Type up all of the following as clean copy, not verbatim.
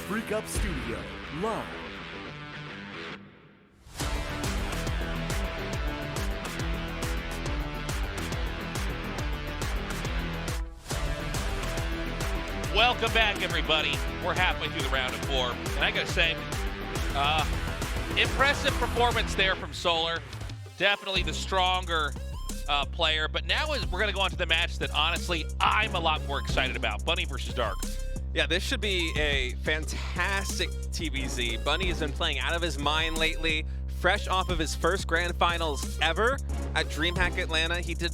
Freak Up Studio, live. Welcome back, everybody. We're halfway through the round of 4, and I gotta say, impressive performance there from Solar. Definitely the stronger player, but now we're gonna go on to the match that honestly I'm a lot more excited about: ByuN versus Dark. Yeah, this should be a fantastic TVZ. ByuN has been playing out of his mind lately, fresh off of his first Grand Finals ever at DreamHack Atlanta. He did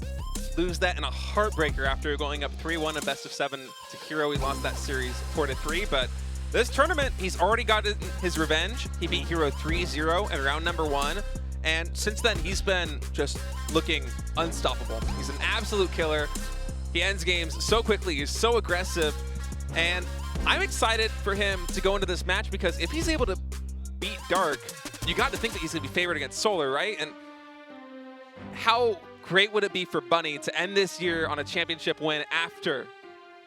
lose that in a heartbreaker after going up 3-1 in best of 7 to Hero. He lost that series 4-3, but this tournament, he's already gotten his revenge. He beat Hero 3-0 in round number 1, and since then, he's been just looking unstoppable. He's an absolute killer. He ends games so quickly, he's so aggressive, and I'm excited for him to go into this match because if he's able to beat Dark, you got to think that he's going to be favored against Solar, right? And how great would it be for ByuN to end this year on a championship win after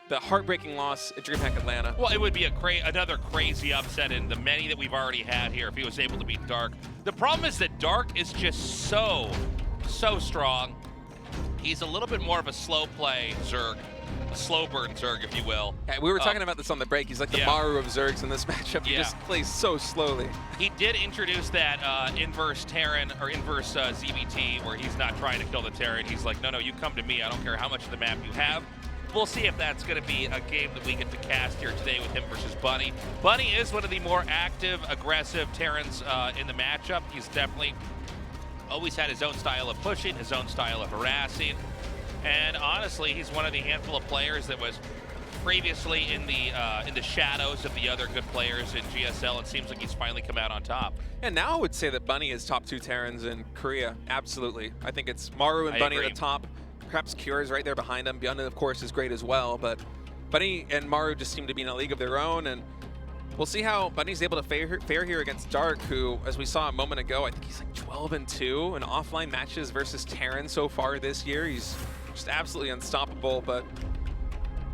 the heartbreaking loss at DreamHack Atlanta? Well, it would be another crazy upset in the many that we've already had here if he was able to beat Dark. The problem is that Dark is just so strong. He's a little bit more of a slow play Zerg, a slow burn Zerg, if you will. Yeah, we were talking about this on the break. He's like the Maru of Zergs in this matchup. He just plays so slowly. He did introduce that inverse Terran or inverse ZBT where he's not trying to kill the Terran. He's like, no, you come to me. I don't care how much of the map you have. We'll see if that's going to be a game that we get to cast here today with him versus ByuN. ByuN is one of the more active, aggressive Terrans in the matchup. He's definitely always had his own style of pushing, his own style of harassing. And honestly, he's one of the handful of players that was previously in the shadows of the other good players in GSL. It seems like he's finally come out on top. And now I would say that ByuN is top 2 Terrans in Korea. Absolutely. I think it's Maru and ByuN at the top. Perhaps Cure is right there behind him. ByuN, of course, is great as well. But ByuN and Maru just seem to be in a league of their own. And we'll see how ByuN's able to fare here against Dark, who, as we saw a moment ago, I think he's like 12-2 in offline matches versus Terran so far this year. He's just absolutely unstoppable. But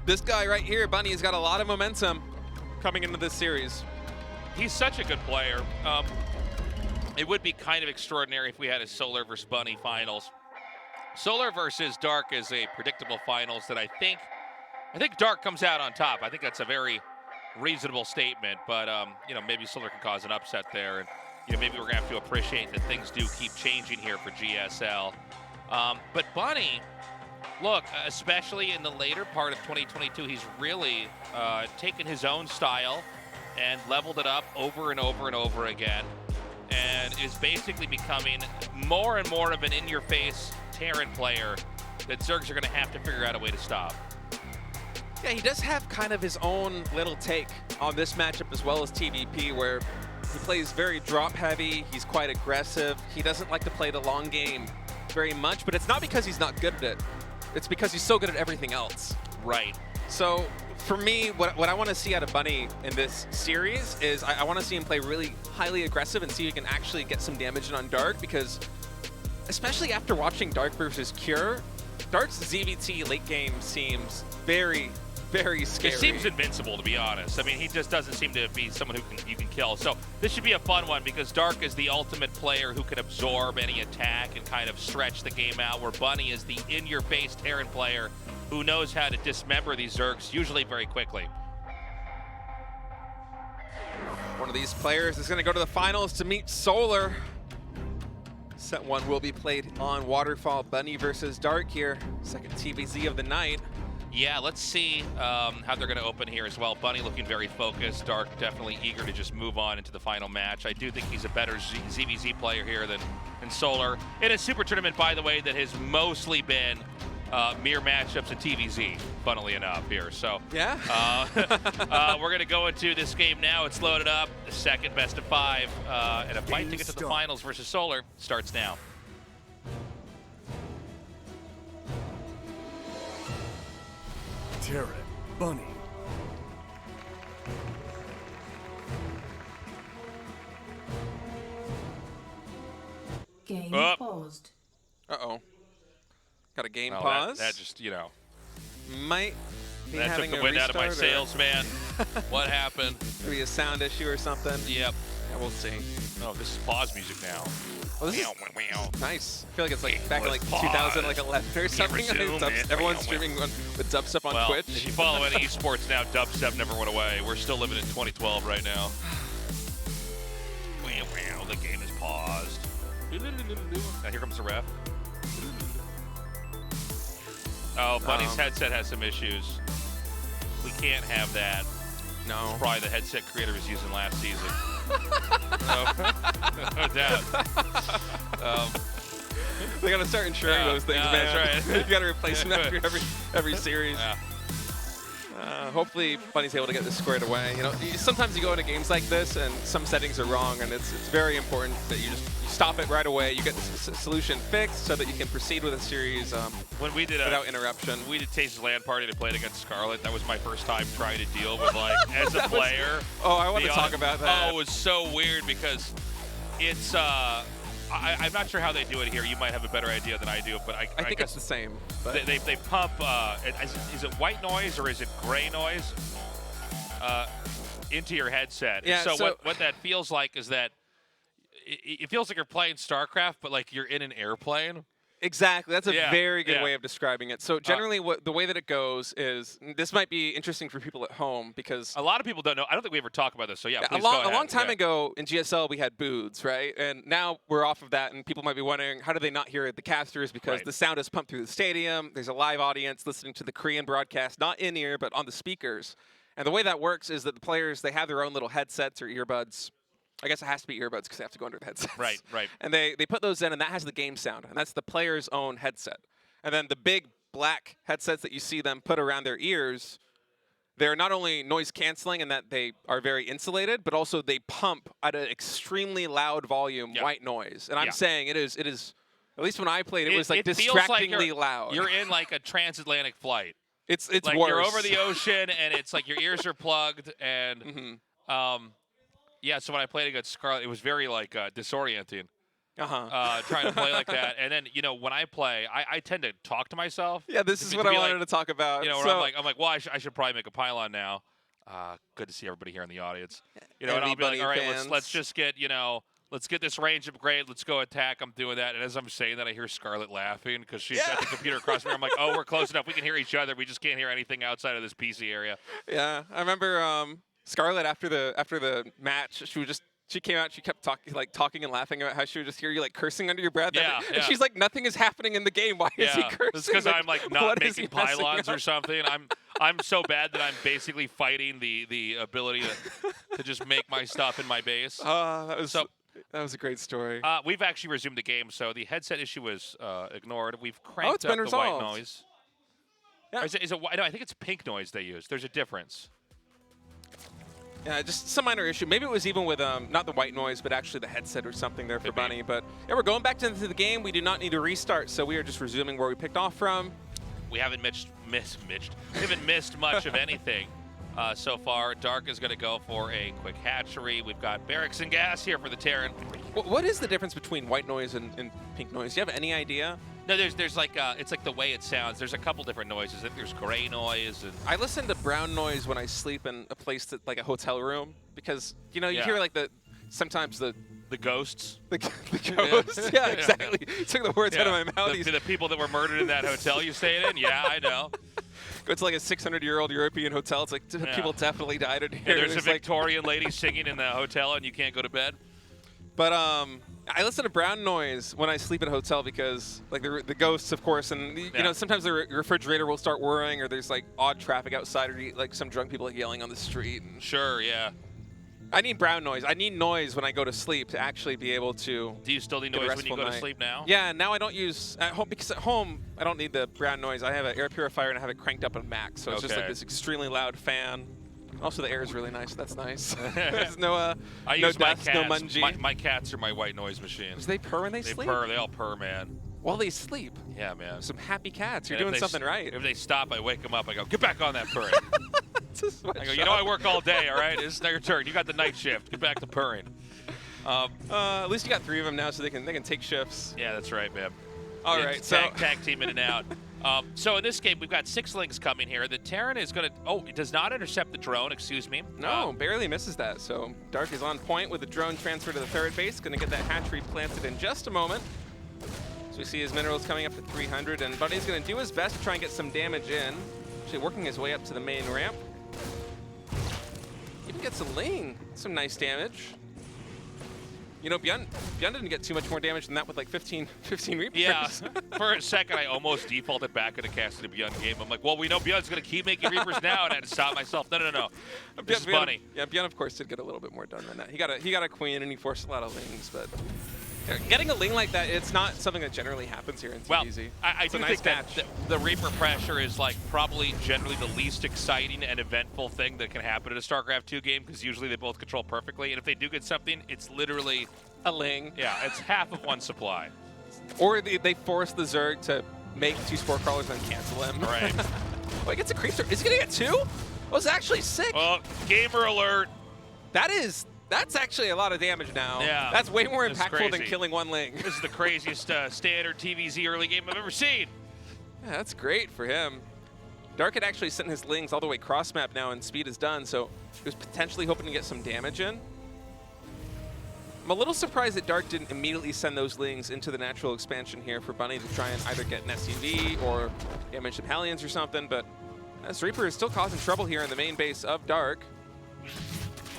this guy right here, ByuN, has got a lot of momentum coming into this series. He's such a good player. It would be kind of extraordinary if we had a Solar versus ByuN finals. Solar versus Dark is a predictable finals that I think Dark comes out on top. I think that's a very reasonable statement, but you know, maybe Solar can cause an upset there, and you know, maybe we're gonna have to appreciate that things do keep changing here for GSL. But ByuN, look, especially in the later part of 2022, he's really taken his own style and leveled it up over and over and over again, and is basically becoming more and more of an in-your-face Terran player that Zergs are going to have to figure out a way to stop. Yeah, he does have kind of his own little take on this matchup as well as TVP, where he plays very drop-heavy, he's quite aggressive, he doesn't like to play the long game very much, but it's not because he's not good at it. It's because he's so good at everything else. Right. So for me, what I want to see out of ByuN in this series is I want to see him play really highly aggressive and see if he can actually get some damage in on Dark, because especially after watching Dark versus Cure, Dark's ZVT late game seems very, very scary. It seems invincible, to be honest. I mean, he just doesn't seem to be someone who you can kill. So this should be a fun one because Dark is the ultimate player who can absorb any attack and kind of stretch the game out, where ByuN is the in-your-face Terran player who knows how to dismember these Zergs, usually very quickly. One of these players is going to go to the finals to meet Solar. Set 1 will be played on Waterfall. ByuN versus Dark here. Second TVZ of the night. Yeah, let's see how they're going to open here as well. ByuN looking very focused. Dark definitely eager to just move on into the final match. I do think he's a better ZVZ player here than Solar. In a super tournament, by the way, that has mostly been mere matchups at TVZ, funnily enough, here. So yeah, we're going to go into this game now. It's loaded up. The second best of 5. And a fight to get to the finals versus Solar starts now. Terran, ByuN. Game paused. Uh-oh. Got a game Oh, pause. That just, you know. Might That took the wind out of my sails, man. What happened? Maybe a sound issue or something. Yep. Yeah, we'll see. Oh, this is pause music now. Oh, this is nice. I feel like it's like back in like 2011 or something. Everyone's streaming with dubstep on Twitch. If you follow any esports now, dubstep never went away. We're still living in 2012 right now. The game is paused. Now here comes the ref. Oh, Bunny's headset has some issues. We can't have that. No. It's probably the headset creator was using last season. No doubt. They gotta start insuring those things, man. That's right. You gotta replace them after every series. Yeah. Hopefully, Bunny's able to get this squared away. You know, sometimes you go into games like this and some settings are wrong, and it's very important that you stop it right away. You get the solution fixed so that you can proceed with a series when we did without interruption. We did Taste's LAN party to play against Scarlet. That was my first time trying to deal with as a player. I want to talk about that. Oh, it was so weird because it's I'm not sure how they do it here. You might have a better idea than I do, but I think guess it's the same. But they pump. Is it white noise or is it gray noise into your headset? Yeah. So what that feels like is that it feels like you're playing StarCraft, but like you're in an airplane. Exactly. That's a very good way of describing it. So generally, the way that it goes is, this might be interesting for people at home because a lot of people don't know. I don't think we ever talk about this. So yeah, a long time ago in GSL we had booths, right? And now we're off of that, and people might be wondering, how do they not hear the casters? Because the sound is pumped through the stadium. There's a live audience listening to the Korean broadcast, not in ear, but on the speakers. And the way that works is that the players, they have their own little headsets or earbuds. I guess it has to be earbuds because they have to go under the headsets. Right. And they put those in, and that has the game sound, and that's the player's own headset. And then the big black headsets that you see them put around their ears, they're not only noise canceling in that they are very insulated, but also they pump at an extremely loud volume white noise. And I'm saying it is, at least when I played, it was like distractingly loud. You're in like a transatlantic flight. It's like worse. You're over the ocean, and it's like your ears are plugged, and yeah, so when I played against Scarlet, it was very like disorienting. Trying to play like that, and then when I play, I tend to talk to myself. Yeah, this is what I wanted to talk about. Where I'm like, well, I should probably make a pylon now. Good to see everybody here in the audience. And I'll be like, all right, let's just get let's get this range upgrade. Let's go attack. I'm doing that, and as I'm saying that, I hear Scarlet laughing because she's at the computer across me. I'm like, oh, we're close enough. We can hear each other. We just can't hear anything outside of this PC area. Yeah, I remember. Scarlet after the match, she came out. She kept talking and laughing about how she would just hear you like cursing under your breath. And she's like, nothing is happening in the game. Why is he cursing? It's because I'm like not making pylons or something. I'm so bad that I'm basically fighting the ability to just make my stuff in my base. That was a great story. We've actually resumed the game, so the headset issue was ignored. We've cranked up the resolved. white noise. Yeah. Or is it no, I think it's pink noise they use. There's a difference. Yeah, just some minor issue. Maybe it was even with not the white noise, but actually the headset or something there for Bunny. But yeah, we're going back into the game. We do not need to restart, so we are just resuming where we picked off from. We haven't we haven't missed much of anything so far. Dark is going to go for a quick hatchery. We've got barracks and gas here for the Terran. What is the difference between white noise and pink noise? Do you have any idea? No, there's like it's like the way it sounds. There's a couple different noises. I think there's gray noise. And I listen to brown noise when I sleep in a place like a hotel room because you hear like sometimes the ghosts. The ghosts. Yeah, exactly. Took the words out of my mouth. The people that were murdered in that hotel you stayed in. Yeah, I know. Go to like a 600-year-old European hotel. It's like people definitely died in here. Yeah, there's a Victorian lady singing in the hotel, and you can't go to bed. But I listen to brown noise when I sleep in a hotel because, like, the ghosts, of course, and sometimes the refrigerator will start whirring, or there's like odd traffic outside, or like some drunk people like yelling on the street. Sure, yeah. I need brown noise. I need noise when I go to sleep to actually be able to. Do you still need noise when you go to sleep now? Yeah, now I don't use at home because at home I don't need the brown noise. I have an air purifier and I have it cranked up on max, so it's just like this extremely loud fan. Also, the air is really nice. That's nice. There's no use dust, my cats. no mungie. My cats are my white noise machines. They purr when they sleep? They purr. They all purr, man. While they sleep? Yeah, man. Some happy cats. You're doing something right. If they stop, I wake them up. I go, get back on that purring. I go, I work all day, all right? It's your turn. You got the night shift. Get back to purring. At least you got 3 of them now, so they can take shifts. Yeah, that's right, man. All right, tag team in and out. So in this game, we've got 6 Lings coming here. The Terran is going to... Oh, it does not intercept the drone, excuse me. No, barely misses that. So Dark is on point with the drone transfer to the third base. Going to get that hatchery planted in just a moment. So we see his minerals coming up to 300, and Bunny's going to do his best to try and get some damage in. Actually working his way up to the main ramp. Even gets a Ling. Some nice damage. You know, ByuN didn't get too much more damage than that with like 15 Reapers. Yeah, for a second I almost defaulted back into casting a ByuN game. I'm like, well, we know ByuN's going to keep making Reapers now, and I had to stop myself. No. This is funny. Yeah, ByuN of course did get a little bit more done than that. He got a queen and he forced a lot of Lings, but getting a Ling like that, it's not something that generally happens here in TVZ. Well, I do nice think that the Reaper pressure is like probably generally the least exciting and eventful thing that can happen in a StarCraft 2 game, because usually they both control perfectly, and if they do get something, it's literally a Ling. Yeah, it's half of one supply. Or they force the Zerg to make 2 Spore Crawlers and then cancel them. Right. Oh, he gets a Creep Storm. Is he going to get 2? Oh, it's actually sick. Oh, gamer alert. That's actually a lot of damage now. Yeah. That's way more impactful than killing 1 Ling. This is the craziest standard TVZ early game I've ever seen. Yeah, that's great for him. Dark had actually sent his Lings all the way cross map now, and speed is done, so he was potentially hoping to get some damage in. I'm a little surprised that Dark didn't immediately send those Lings into the natural expansion here for Bunny to try and either get an SCV or damage some Hellions or something, but this Reaper is still causing trouble here in the main base of Dark.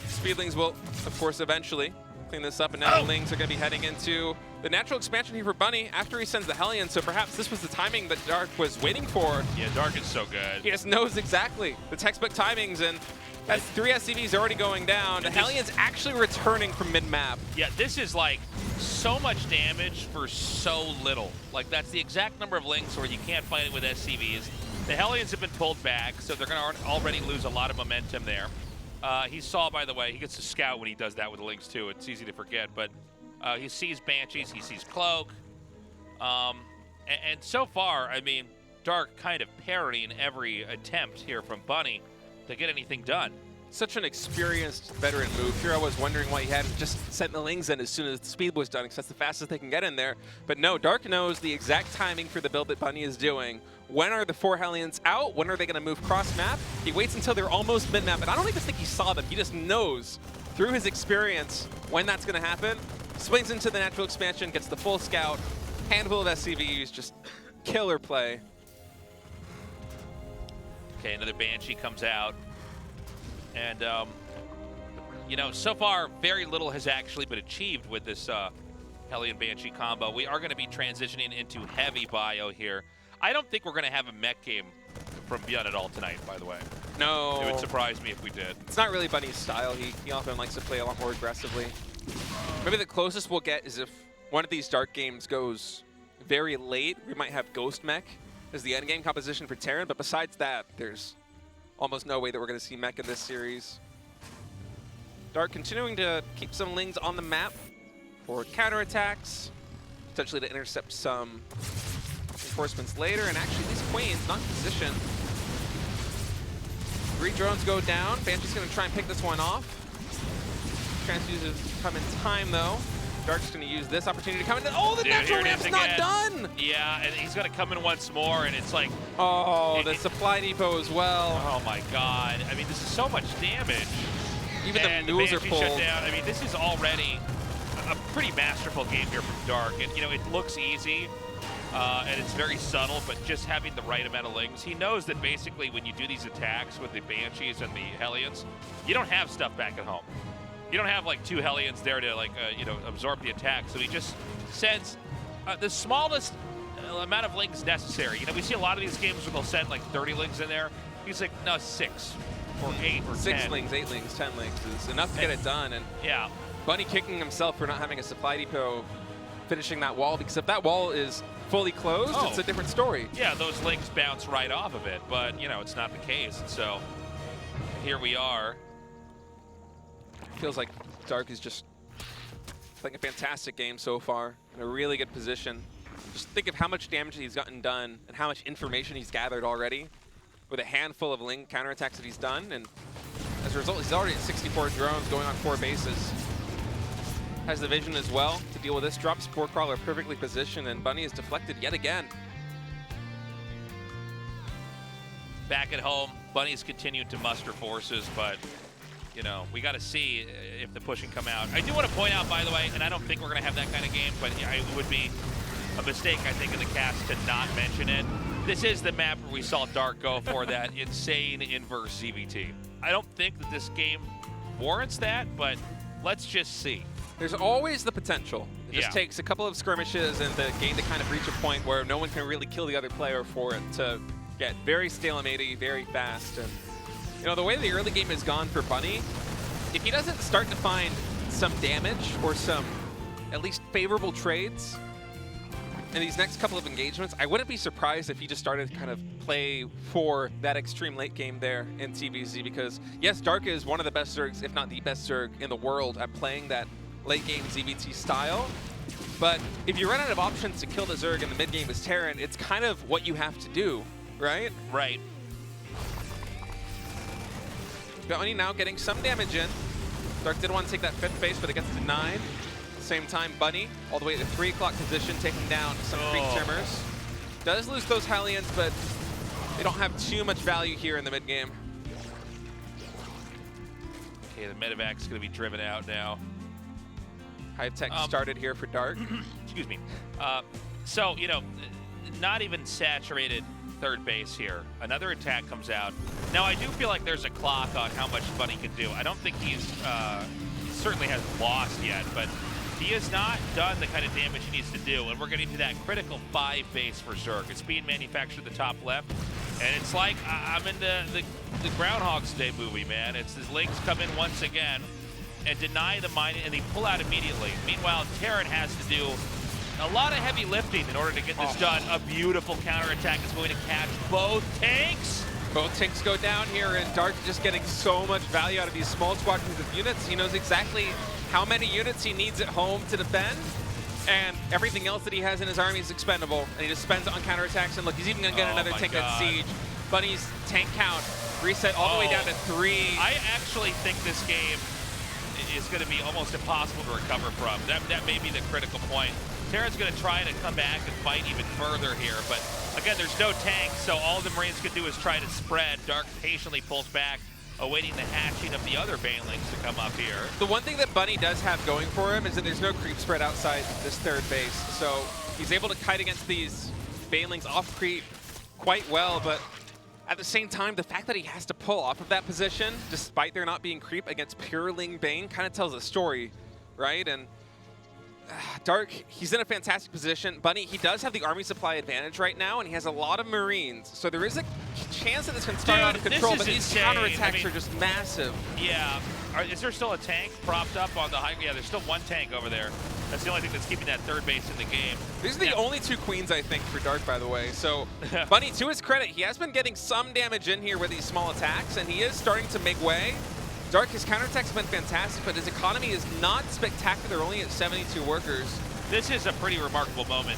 Speedlings will, of course, eventually clean this up, and now the Lings are going to be heading into the natural expansion here for Bunny after he sends the Hellion, so perhaps this was the timing that Dark was waiting for. Yeah, Dark is so good. He just knows exactly the textbook timings, and that's 3 SCVs already going down. The Hellion's actually returning from mid-map. Yeah, this is like so much damage for so little. Like, that's the exact number of Lings where you can't fight it with SCVs. The Hellions have been pulled back, so they're going to already lose a lot of momentum there. He saw, by the way, he gets to scout when he does that with the Lings too. It's easy to forget, but he sees Banshees, he sees Cloak. And so far, I mean, Dark kind of parrying every attempt here from Bunny to get anything done. Such an experienced veteran move. Here I was wondering why he hadn't just sent the Lings in as soon as the speed was done, because that's the fastest they can get in there. But no, Dark knows the exact timing for the build that Bunny is doing. When are the 4 Hellions out? When are they going to move cross-map? He waits until they're almost mid-map, and I don't even think he saw them. He just knows through his experience when that's going to happen. Swings into the natural expansion, gets the full scout, handful of SCVs, just killer play. Okay, another Banshee comes out. And, you know, so far, very little has actually been achieved with this Hellion Banshee combo. We are going to be transitioning into heavy bio here. I don't think we're going to have a mech game from ByuN at all tonight, by the way. No. It would surprise me if we did. It's not really Bunny's style. He often likes to play a lot more aggressively. Maybe the closest we'll get is if one of these Dark games goes very late. We might have Ghost Mech as the endgame composition for Terran, but besides that, there's almost no way that we're going to see mech in this series. Dark continuing to keep some Lings on the map for counterattacks, potentially to intercept some reinforcements later, and actually these Queens not in position. 3 drones go down. Banshee's going to try and pick this one off. Transfuses come in time though. Dark's going to use this opportunity to come in. Oh, the natural ramp's not done! Yeah, and he's going to come in once more, and it's like... Oh, the supply depot as well. Oh my god. I mean, this is so much damage. Even the mules are pulled. Shut down. I mean, this is already a pretty masterful game here from Dark. And, you know, it looks easy, and it's very subtle, but just having the right amount of Lings. He knows that basically when you do these attacks with the Banshees and the Hellions, you don't have stuff back at home. You don't have like 2 Hellions there to like, you know, absorb the attack. So he just sends the smallest amount of Lings necessary. You know, we see a lot of these games where they'll send like 30 Lings in there. He's like, no, 6 or 8 or 10. 6 Lings, 8 Lings, 10 Lings is enough to get it done. And yeah, Bunny kicking himself for not having a supply depot finishing that wall, because if that wall is fully closed, it's a different story. Yeah, those Lings bounce right off of it, but you know, it's not the case. And so here we are. Feels like Dark is just playing a fantastic game so far, in a really good position. Just think of how much damage he's gotten done and how much information he's gathered already with a handful of Ling counterattacks that he's done, and as a result, he's already at 64 drones going on 4 bases. Has the vision as well to deal with this. Drops Spore Crawler perfectly positioned, and Bunny is deflected yet again. back at home, Bunny's continued to muster forces, but you know, we got to see if the push can come out. I do want to point out, by the way, and I don't think we're going to have that kind of game, but it would be a mistake, I think, in the cast to not mention it. This is the map where we saw Dark go for that insane inverse ZVT. I don't think that this game warrants that, but let's just see. There's always the potential. It just takes a couple of skirmishes and the game to kind of reach a point where no one can really kill the other player for it to get very stalematy, very fast. And you know, the way the early game has gone for Bunny, if he doesn't start to find some damage or some at least favorable trades in these next couple of engagements, I wouldn't be surprised if he just started to kind of play for that extreme late game there in TVZ, because yes, Dark is one of the best Zergs, if not the best Zerg in the world at playing that late game ZVT style. But if you run out of options to kill the Zerg in the mid game as Terran, it's kind of what you have to do, right? Right. ByuN now getting some damage in. Dark did want to take that 5th base, but it gets denied. Same time, Bunny all the way to 3 o'clock position, taking down some Creek Timbers. Does lose those Hellions, but they don't have too much value here in the mid game. Okay, the medevac's going to be driven out now. Hive Tech started here for Dark. Excuse me. So, you know, not even saturated 3rd base here. Another attack comes out. Now, I do feel like there's a clock on how much Bunny can do. I don't think he certainly hasn't lost yet, but he has not done the kind of damage he needs to do, and we're getting to that critical 5 base for Zerg. It's being manufactured at the top left, and it's like I'm in the Groundhog's Day movie, man. It's his Lynx come in once again and deny the mine, and they pull out immediately. Meanwhile, Terran has to do a lot of heavy lifting in order to get this done. A beautiful counterattack is going to catch both tanks. Both tanks go down here, and Dark just getting so much value out of these small squadrons of units. He knows exactly how many units he needs at home to defend, and everything else that he has in his army is expendable, and he just spends it on counterattacks. And look, he's even going to get another tank at Siege. Bunny's tank count reset all the way down to 3. I actually think this game is going to be almost impossible to recover from. That may be the critical point. Terran's going to try to come back and fight even further here, but again, there's no tanks, so all the Marines can do is try to spread. Dark patiently pulls back, awaiting the hatching of the other Banelings to come up here. The one thing that Bunny does have going for him is that there's no creep spread outside this 3rd base, so he's able to kite against these Banelings off creep quite well, but at the same time, the fact that he has to pull off of that position, despite there not being creep against pure Ling Bane, kind of tells a story, right? And Dark, he's in a fantastic position. Bunny, he does have the army supply advantage right now, and he has a lot of Marines. So there is a chance that this can start out of control, but these counterattacks are just massive. Yeah. Is there still a tank propped up on the high? Yeah, there's still one tank over there. That's the only thing that's keeping that 3rd base in the game. These are the only 2 queens, I think, for Dark, by the way. So Bunny, to his credit, he has been getting some damage in here with these small attacks, and he is starting to make way. Dark, his counterattacks have been fantastic, but his economy is not spectacular, only at 72 workers. This is a pretty remarkable moment.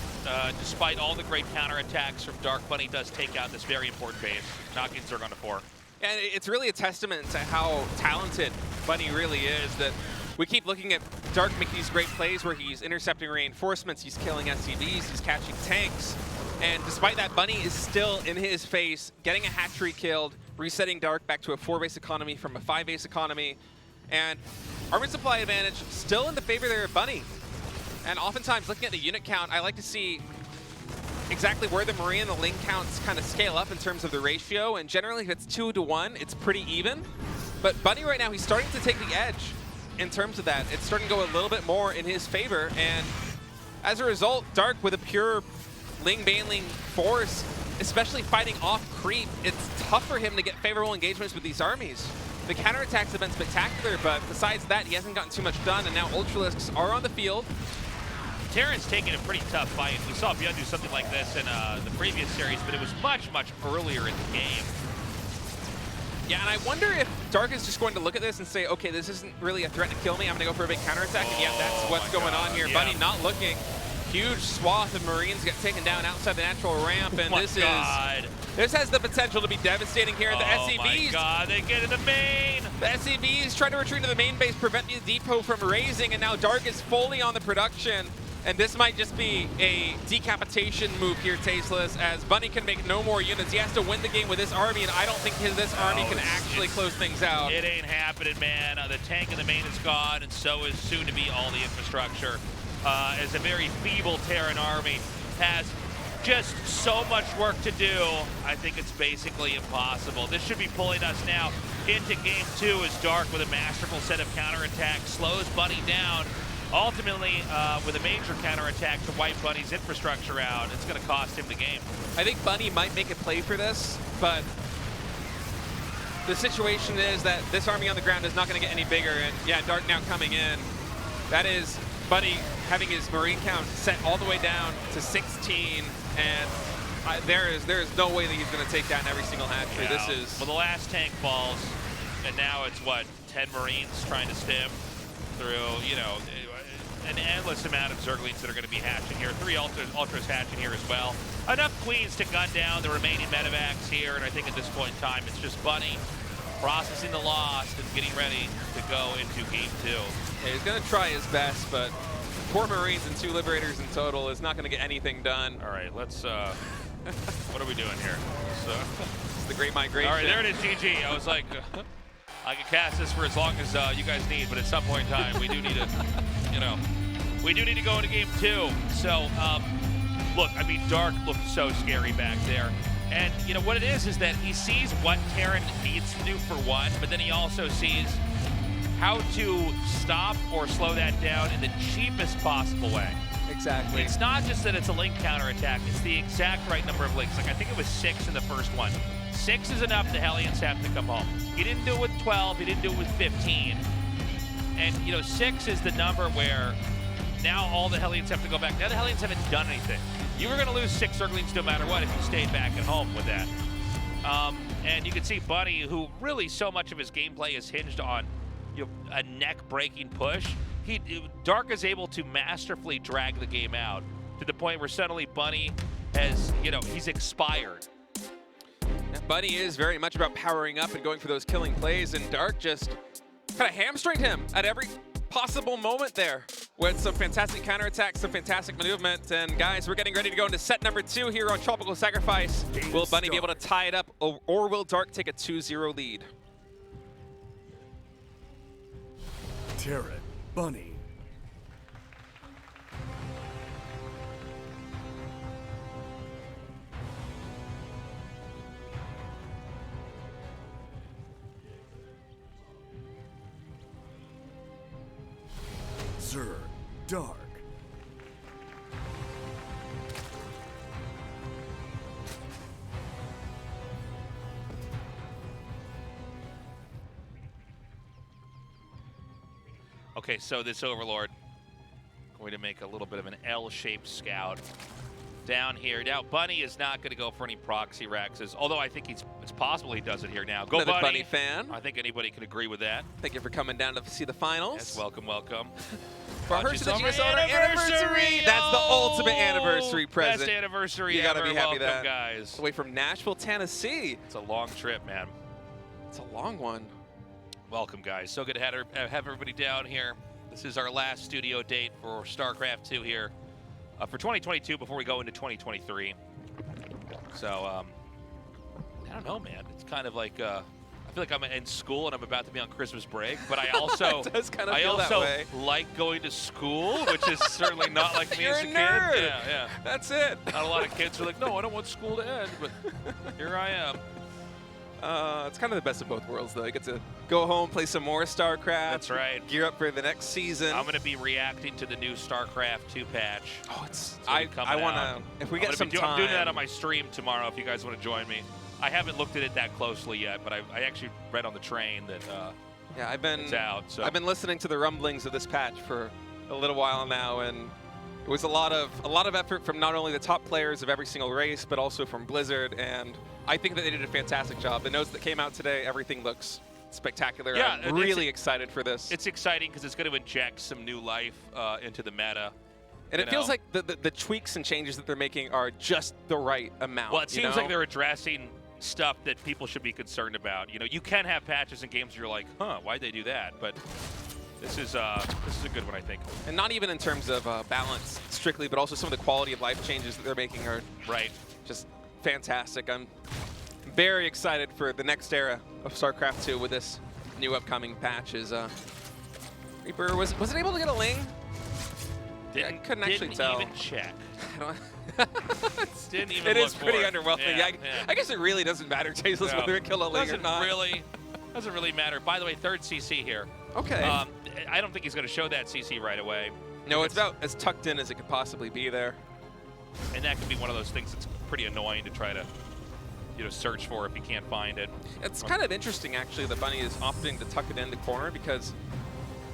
Despite all the great counterattacks from Dark, Bunny does take out this very important base, knocking Zerg onto 4. And it's really a testament to how talented Bunny really is that we keep looking at Dark making these great plays where he's intercepting reinforcements, he's killing SCVs, he's catching tanks. And despite that, Bunny is still in his face, getting a hatchery killed, resetting Dark back to a 4-base economy from a 5-base economy. And army supply advantage still in the favor there of Bunny. And oftentimes, looking at the unit count, I like to see exactly where the Marine and the Ling counts kind of scale up in terms of the ratio. And generally, if it's 2 to 1, it's pretty even. But Bunny right now, he's starting to take the edge in terms of that. It's starting to go a little bit more in his favor. And as a result, Dark with a pure Ling Baneling force, especially fighting off creep, it's tough for him to get favorable engagements with these armies. The counterattacks have been spectacular, but besides that, he hasn't gotten too much done, and now Ultralisks are on the field. Terran's taking a pretty tough fight. We saw ByuN do something like this in the previous series, but it was much, much earlier in the game. Yeah, and I wonder if Dark is just going to look at this and say, okay, this isn't really a threat to kill me, I'm going to go for a big counterattack, and yeah, that's what's going on here. Bunny not looking. Huge swath of Marines get taken down outside the natural ramp, and this has the potential to be devastating here. The SCVs, my God, they get in the main. The SCVs try to retreat to the main base, prevent the depot from raising, and now Dark is fully on the production. And this might just be a decapitation move here, Tasteless, as Bunny can make no more units. He has to win the game with this army, and I don't think this army can actually close things out. It ain't happening, man. The tank in the main is gone, and so is soon to be all the infrastructure. As a very feeble Terran army has just so much work to do, I think it's basically impossible. This should be pulling us now into game 2 as Dark with a masterful set of counterattacks slows Bunny down. Ultimately, with a major counterattack to wipe Bunny's infrastructure out, it's going to cost him the game. I think Bunny might make a play for this, but the situation is that this army on the ground is not going to get any bigger, and yeah, Dark now coming in. That is Bunny having his Marine count set all the way down to 16, and there is no way that he's going to take down every single hatchery. Yeah. This is... Well, the last tank falls, and now it's, what, 10 Marines trying to stem through, you know, an endless amount of Zerglings that are going to be hatching here. 3 Ultras hatching here as well. Enough Queens to gun down the remaining medevacs here, and I think at this point in time, it's just Bunny processing the loss and getting ready to go into game 2. Yeah, he's going to try his best, but 4 Marines and 2 Liberators in total is not going to get anything done. All right, let's, what are we doing here? It's the Great Migration. All right, there it is, GG. I was like, I can cast this for as long as you guys need, but at some point in time, we do need to, you know, we do need to go into game 2. So, look, I mean, Dark looked so scary back there. And, you know, what it is that he sees what Terran needs to do for one, but then he also sees how to stop or slow that down in the cheapest possible way. Exactly. It's not just that it's a link counterattack, it's the exact right number of links. Like, I think it was 6 in the first one. 6 is enough, the Hellions have to come home. He didn't do it with 12, he didn't do it with 15. And, you know, 6 is the number where now all the Hellions have to go back. Now the Hellions haven't done anything. You were going to lose 6 Zerglings no matter what if you stayed back at home with that. And you can see Bunny, who really so much of his gameplay is hinged on, you know, a neck-breaking push. Dark is able to masterfully drag the game out to the point where suddenly Bunny has, you know, he's expired. Bunny is very much about powering up and going for those killing plays, and Dark just kind of hamstringed him at every possible moment there with some fantastic counterattacks, some fantastic movement. And guys, we're getting ready to go into set number 2 here on Tropical Sacrifice. Will Bunny be able to tie it up, or will Dark take a 2-0 lead? Terran, Bunny. Zer, Dark. Okay, so this Overlord going to make a little bit of an L-shaped scout down here. Now, Bunny is not going to go for any proxy Rexes, although I think it's possible he does it here now. Go, Another Bunny. Bunny fan. I think anybody can agree with that. Thank you for coming down to see the finals. Yes, welcome, welcome. For our GSL anniversary! That's the ultimate anniversary present. Best anniversary you ever. gotta be happy welcome, that. guys. Away from Nashville, Tennessee. It's a long trip, man. It's a long one. Welcome, guys. So good to have everybody down here. This is our last studio date for StarCraft 2 here for 2022 before we go into 2023. So, I don't know, man. It's kind of like, I feel like I'm in school and I'm about to be on Christmas break, but I also, it does kind of feel that way. like going to school, which is certainly not like me You're as a a kid. nerd. Yeah. That's it. Not a lot of kids are like, no, I don't want school to end, but here I am. It's kind of the best of both worlds, though. You get to go home, play some more StarCraft. That's right. Gear up for the next season. I'm going to be reacting to the new StarCraft 2 patch. Oh, it's. I want to. If we get some time. I'm doing that on my stream tomorrow. If you guys want to join me, I haven't looked at it that closely yet, but I actually read on the train that yeah, it's out. So I've been listening to the rumblings of this patch for a little while now, and it was a lot of effort from not only the top players of every single race, but also from Blizzard, and I think that they did a fantastic job. The notes that came out today, everything looks spectacular. Yeah, I'm really excited for this. It's exciting because it's going to inject some new life into the meta. And it feels like the tweaks and changes that they're making are just the right amount. Well, it seems like they're addressing stuff that people should be concerned about. You know, you can have patches in games where you're like, huh, why'd they do that? But this is a good one, I think. And not even in terms of balanced strictly, but also some of the quality of life changes that they're making are Right. just fantastic. I'm very excited for the next era of StarCraft 2 with this new upcoming patch. Is Reaper was it able to get a Ling? I couldn't actually tell. Didn't even check. I don't- Didn't even It look is pretty for it. underwhelming. Yeah, I guess it really doesn't matter, Tasteless, No. whether it kill a Ling or not. Doesn't really matter. By the way, third CC here. Okay. I don't think he's going to show that CC right away. No, it's about as tucked in as it could possibly be there. And that could be one of those things that's pretty annoying to try to, search for if you can't find it. It's kind of interesting, actually, that Bunny is opting to tuck it in the corner, because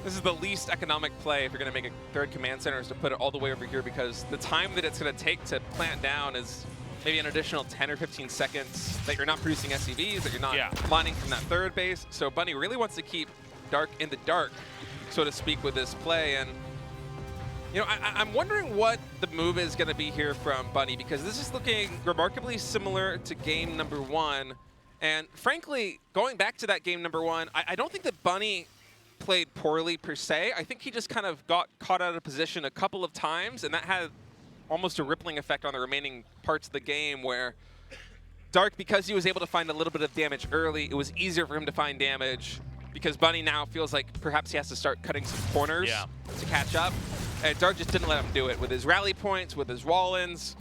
this is the least economic play if you're going to make a third command center, is to put it all the way over here, because the time that it's going to take to plant down is maybe an additional 10 or 15 seconds that you're not producing SCVs, that you're not mining from that third base. So Bunny really wants to keep Dark in the dark, so to speak, with this play. And I'm wondering what the move is going to be here from Bunny, because this is looking remarkably similar to game number 1. And frankly, going back to that game number 1, I don't think that Bunny played poorly per se. I think he just kind of got caught out of position a couple of times, and that had almost a rippling effect on the remaining parts of the game, where Dark, because he was able to find a little bit of damage early, it was easier for him to find damage, because Bunny now feels like perhaps he has to start cutting some corners to catch up. And Dark just didn't let him do it with his rally points, with his wall-ins.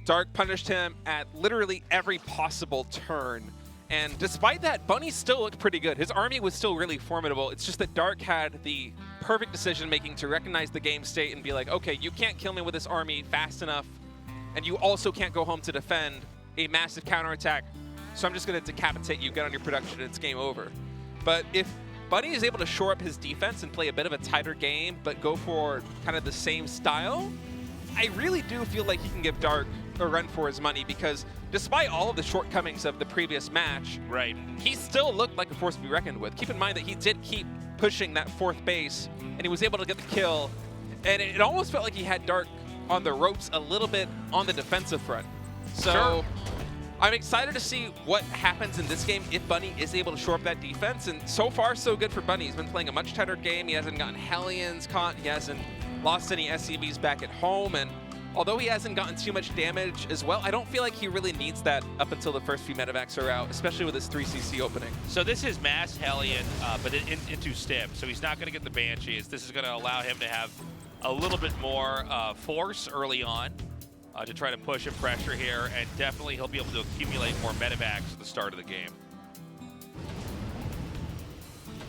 Dark punished him at literally every possible turn. And despite that, Bunny still looked pretty good. His army was still really formidable. It's just that Dark had the perfect decision-making to recognize the game state and be like, okay, you can't kill me with this army fast enough, and you also can't go home to defend a massive counterattack, so I'm just going to decapitate you, get on your production, and it's game over. But if Bunny is able to shore up his defense and play a bit of a tighter game, but go for kind of the same style, I really do feel like he can give Dark a run for his money, because despite all of the shortcomings of the previous match, he still looked like a force to be reckoned with. Keep in mind that he did keep pushing that fourth base, and he was able to get the kill, and it almost felt like he had Dark on the ropes a little bit on the defensive front. So I'm excited to see what happens in this game if Bunny is able to shore up that defense, and so far so good for Bunny. He's been playing a much tighter game. He hasn't gotten Hellions caught, he hasn't lost any SCVs back at home, and although he hasn't gotten too much damage as well, I don't feel like he really needs that up until the first few medevacs are out, especially with his 3CC opening. So this is Mass Hellion, but into Stim, so he's not going to get the Banshees. This is going to allow him to have a little bit more force early on to try to push and pressure here, and definitely he'll be able to accumulate more medevacs at the start of the game.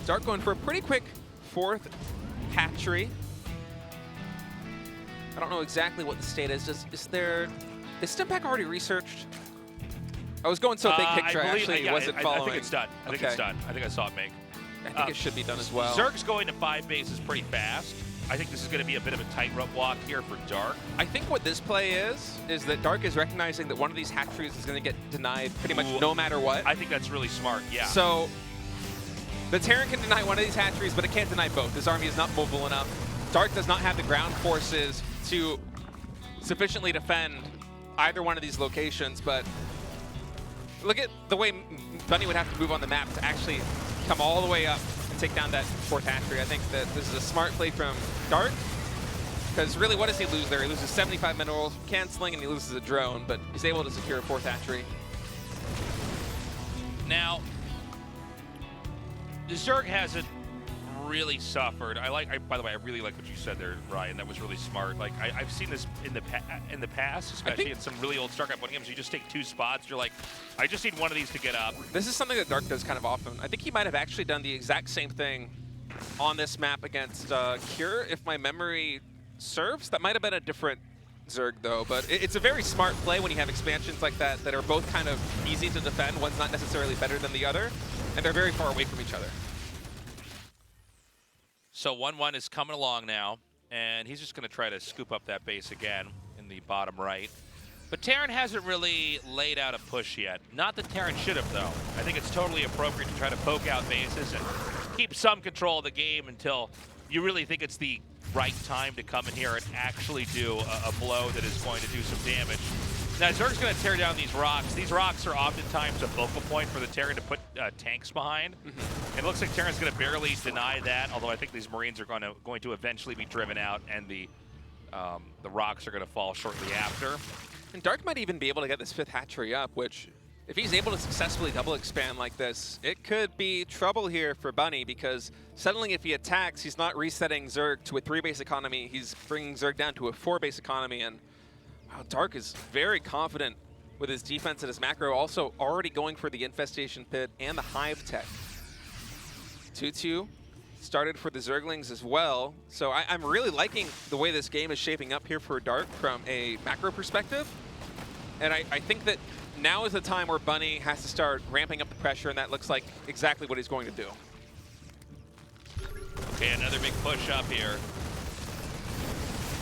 Dark going for a pretty quick fourth hatchery. I don't know exactly what the state is. Is Stimpack already researched? I was going so big picture, I actually wasn't following. I think it's done. I think it's done. I think I saw it make. I think it should be done as well. Zerg's going to 5 bases pretty fast. I think this is going to be a bit of a tightrope walk here for Dark. I think what this play is that Dark is recognizing that one of these hatcheries is going to get denied pretty much no matter what. I think that's really smart, yeah. So the Terran can deny one of these hatcheries, but it can't deny both. His army is not mobile enough. Dark does not have the ground forces to sufficiently defend either one of these locations, but look at the way Bunny would have to move on the map to actually come all the way up and take down that fourth hatchery. I think that this is a smart play from Dark, because really what does he lose there? He loses 75 minerals, canceling, and he loses a drone, but he's able to secure a fourth hatchery. Now, Zerg hasn't really suffered. By the way, I really like what you said there, Ryan. That was really smart. Like I've seen this in the past, especially in some really old StarCraft 1 games. You just take 2 spots. You're like, I just need one of these to get up. This is something that Dark does kind of often. I think he might have actually done the exact same thing on this map against Cure, if my memory serves. That might have been a different Zerg though, but it's a very smart play when you have expansions like that that are both kind of easy to defend. One's not necessarily better than the other, and they're very far away from each other. So 1-1 is coming along now, and he's just going to try to scoop up that base again in the bottom right. But Terran hasn't really laid out a push yet. Not that Terran should have, though. I think it's totally appropriate to try to poke out bases and keep some control of the game until you really think it's the right time to come in here and actually do a blow that is going to do some damage. Now, Zerg's going to tear down these rocks. These rocks are oftentimes a focal point for the Terran to put tanks behind. It looks like Terran's going to barely deny that, although I think these Marines are going to eventually be driven out, and the The rocks are going to fall shortly after. And Dark might even be able to get this 5th hatchery up, which, if he's able to successfully double expand like this, it could be trouble here for Bunny, because suddenly if he attacks, he's not resetting Zerg to a 3 base economy, he's bringing Zerg down to a 4 base economy, and wow, Dark is very confident with his defense and his macro, also already going for the Infestation Pit and the Hive Tech. 2-2 started for the Zerglings as well, so I'm really liking the way this game is shaping up here for Dark from a macro perspective, and I think that now is the time where Bunny has to start ramping up the pressure, and that looks like exactly what he's going to do. Okay, another big push up here.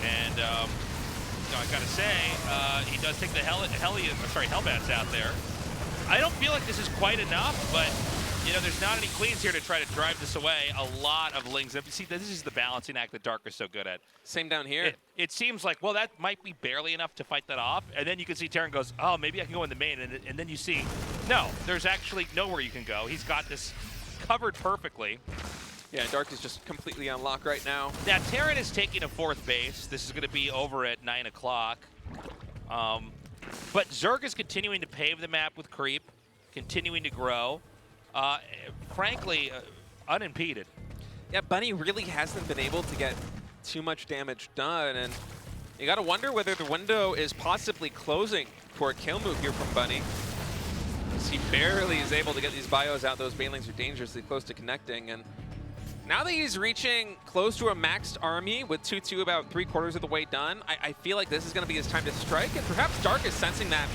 And I gotta say, he does take the Hellbats out there. I don't feel like this is quite enough, but you know, there's not any queens here to try to drive this away. A lot of Lings. See, this is the balancing act that Dark is so good at. Same down here. It seems like, well, that might be barely enough to fight that off. And then you can see Terran goes, oh, maybe I can go in the main. And then you see, no, there's actually nowhere you can go. He's got this covered perfectly. Yeah, Dark is just completely on lock right now. Now, Terran is taking a 4th base. This is going to be over at 9 o'clock. But Zerg is continuing to pave the map with creep, continuing to grow. Frankly, unimpeded. Yeah, Bunny really hasn't been able to get too much damage done, and you gotta wonder whether the window is possibly closing for a kill move here from Bunny. He barely is able to get these bios out. Those banelings are dangerously close to connecting, and now that he's reaching close to a maxed army with 2-2 about 3/4 of the way done, I feel like this is gonna be his time to strike, and perhaps Dark is sensing that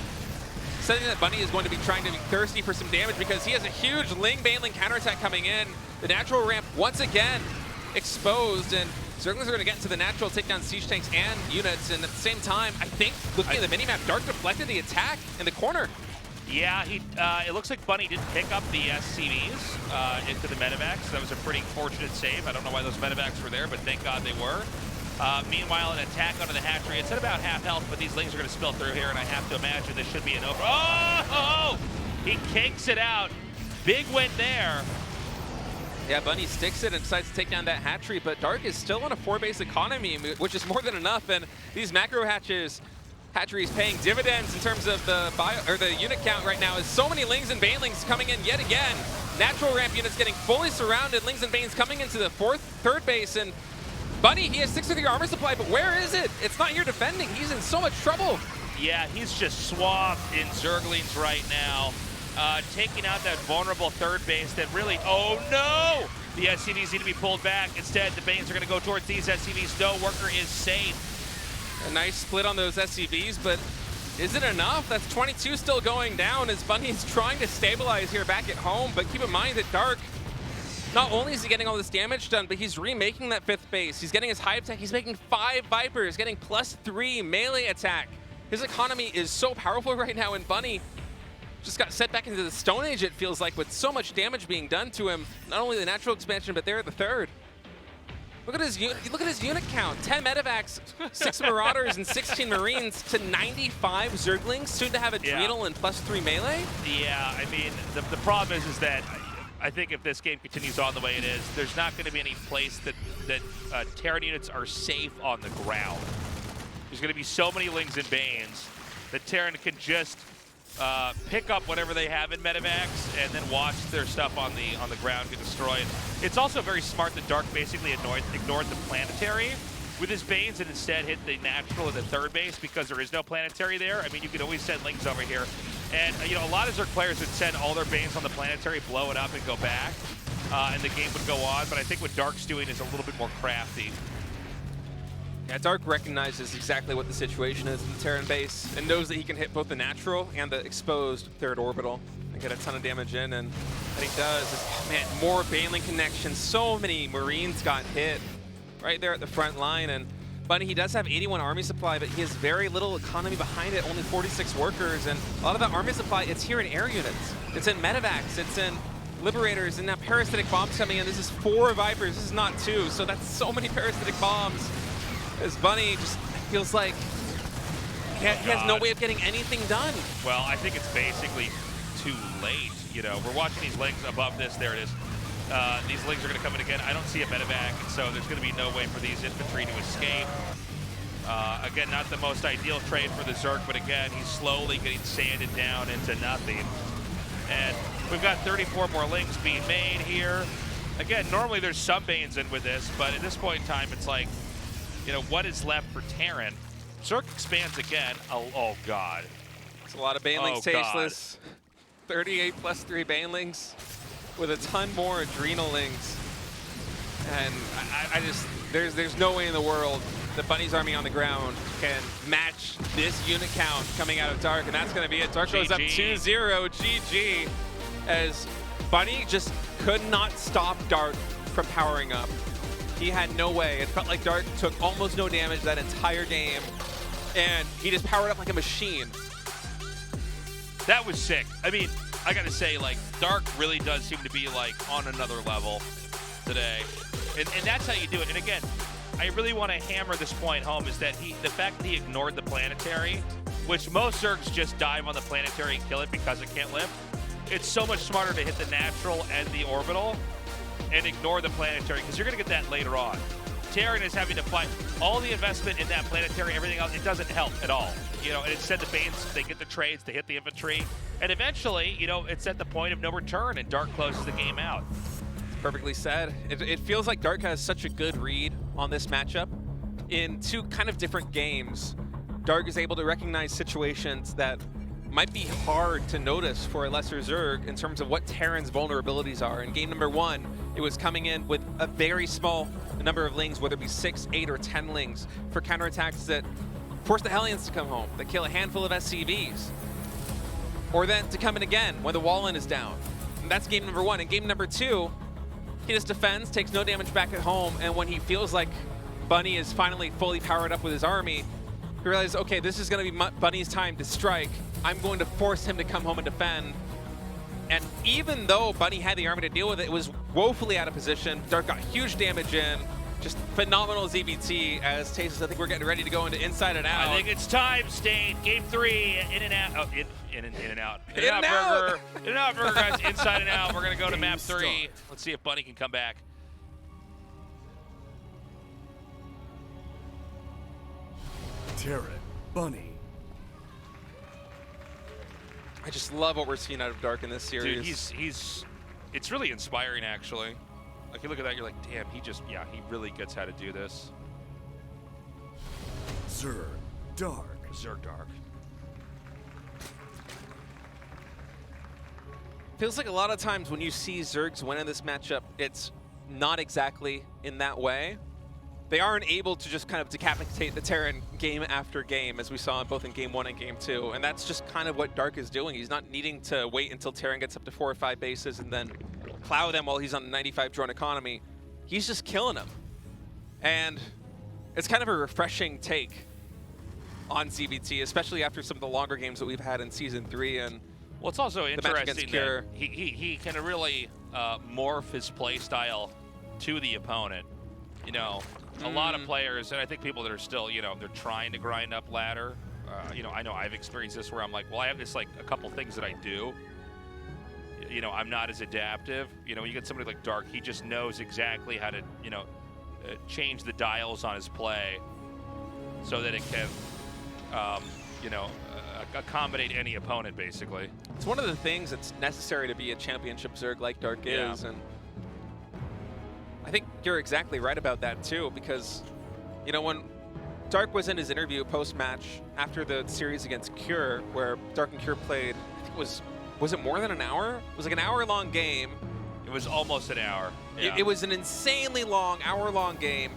Bunny is going to be trying to be thirsty for some damage, because he has a huge Ling-Baneling counterattack coming in. The natural ramp once again exposed, and Zerglings are going to get into the natural, take down siege tanks and units, and at the same time, I think, looking at the minimap, Dark deflected the attack in the corner. Yeah, it looks like Bunny didn't pick up the SCVs into the medevacs. That was a pretty fortunate save. I don't know why those medevacs were there, but thank God they were. Meanwhile, an attack onto the hatchery. It's at about half health, but these Lings are going to spill through here, and I have to imagine this should be an over. Oh! He kinks it out. Big win there. Yeah, Bunny sticks it and decides to take down that hatchery, but Dark is still on a 4-base economy, which is more than enough, and these macro hatcheries paying dividends in terms of the unit count right now, as so many Lings and Banelings coming in yet again. Natural ramp units getting fully surrounded. Lings and Banes coming into the 3rd base, and Bunny, he has 6 of the armor supply, but where is it? It's not here defending. He's in so much trouble. Yeah, he's just swamped in Zerglings right now. Taking out that vulnerable 3rd base that really, oh no! The SCVs need to be pulled back. Instead, the Banes are going to go towards these SCVs. No worker is safe. A nice split on those SCVs, but is it enough? That's 22 still going down as Bunny is trying to stabilize here back at home, but keep in mind that Dark, not only is he getting all this damage done, but he's remaking that 5th base. He's getting his Hive Tech. He's making 5 Vipers, getting +3 melee attack. His economy is so powerful right now, and Bunny just got set back into the Stone Age, it feels like, with so much damage being done to him. Not only the natural expansion, but they're the 3rd. Look at his unit count. 10 medevacs, 6 Marauders, and 16 Marines to 95 Zerglings, soon to have Adrenal and +3 melee. Yeah, I mean, the problem is that I think if this game continues on the way it is, there's not going to be any place that Terran units are safe on the ground. There's going to be so many Lings and Banes that Terran can just pick up whatever they have in medevacs and then watch their stuff on the ground get destroyed. It's also very smart that Dark basically ignored the planetary with his Banes and instead hit the natural in the 3rd base because there is no planetary there. I mean, you could always send Lings over here. And, you know, a lot of Zerg players would send all their Banes on the planetary, blow it up, and go back, and the game would go on. But I think what Dark's doing is a little bit more crafty. Yeah, Dark recognizes exactly what the situation is in the Terran base and knows that he can hit both the natural and the exposed 3rd orbital and get a ton of damage in. And what he does is, oh man, more Baneling connections. So many Marines got hit right there at the front line. And Bunny, he does have 81 army supply, but he has very little economy behind it, only 46 workers. And a lot of that army supply, it's here in air units. It's in medevacs, it's in Liberators, and now parasitic bombs coming in. This is 4 Vipers, this is not 2, so that's so many parasitic bombs. As Bunny just feels like he has no way of getting anything done. Well, I think it's basically too late. You know, we're watching these Lings above this. There it is. These Lings are going to come in again. I don't see a medevac, so there's going to be no way for these infantry to escape. Again, not the most ideal trade for the Zerg, but again, he's slowly getting sanded down into nothing. And we've got 34 more links being made here. Again, normally there's some Banes in with this, but at this point in time, it's like, you know, what is left for Terran? Zerg expands again. Oh God. It's a lot of Banelings tasteless. 38 plus 3 Banelings with a ton more Adrenalings. And I just, there's no way in the world that Bunny's army on the ground can match this unit count coming out of Dark, and that's going to be it. Dark goes up 2-0, GG, as Bunny just could not stop Dark from powering up. He had no way. It felt like Dark took almost no damage that entire game, and he just powered up like a machine. That was sick. I mean, I got to say, like, Dark really does seem to be, like, on another level today. And that's how you do it. And again, I really want to hammer this point home, is that the fact that he ignored the planetary, which most Zergs just dive on the planetary and kill it because it can't live. It's so much smarter to hit the natural and the orbital and ignore the planetary, because you're going to get that later on. Terran is having to fight all the investment in that planetary, everything else. It doesn't help at all. You know, and instead the Banes, they get the trades, they hit the infantry, and eventually, you know, it's at the point of no return, and Dark closes the game out. Perfectly said. It feels like Dark has such a good read on this matchup. In two kind of different games, Dark is able to recognize situations that might be hard to notice for a lesser Zerg in terms of what Terran's vulnerabilities are. In game number 1, it was coming in with a very small number of lings, whether it be 6, 8, or 10 lings, for counterattacks that force the Hellions to come home, that kill a handful of SCVs. Or then to come in again when the wall-in is down. And that's game number 1. In game number 2, he just defends, takes no damage back at home, and when he feels like Bunny is finally fully powered up with his army, he realizes, okay, this is going to be Bunny's time to strike. I'm going to force him to come home and defend. And even though Bunny had the army to deal with it, it was woefully out of position. Dark got huge damage in. Just phenomenal ZBT as Tasteless. I think we're getting ready to go into Inside and Out. I think it's time, State. Game 3, in and out. Oh, in and out. In and out burger. In and out burger, guys. Inside and Out. We're going to go to map 3. Let's see if Bunny can come back. Terran, Bunny. I just love what we're seeing out of Dark in this series. Dude, it's really inspiring, actually. Like, you look at that, you're like, damn, he really gets how to do this. Zerg, Dark. Zerg Dark. Feels like a lot of times when you see Zergs win in this matchup, it's not exactly in that way. They aren't able to just kind of decapitate the Terran game after game, as we saw both in game 1 and game 2. And that's just kind of what Dark is doing. He's not needing to wait until Terran gets up to 4 or 5 bases and then plow them while he's on the 95 drone economy. He's just killing them. And it's kind of a refreshing take on ZBT, especially after some of the longer games that we've had in Season 3. And well, it's also interesting that he can really morph his play style to the opponent. You know, a lot of players, and I think people that are still, you know, they're trying to grind up ladder. You know, I know I've experienced this where I'm like, well, I have this, like, a couple things that I do. You know, I'm not as adaptive. You know, when you get somebody like Dark, he just knows exactly how to, you know, change the dials on his play so that it can, you know, accommodate any opponent, basically. It's one of the things that's necessary to be a championship Zerg like Dark is. And I think you're exactly right about that, too, because, you know, when Dark was in his interview post-match after the series against Cure, where Dark and Cure played, I think it was it more than an hour? It was like an hour-long game. It was almost an hour. Yeah. It was an insanely long, hour-long game.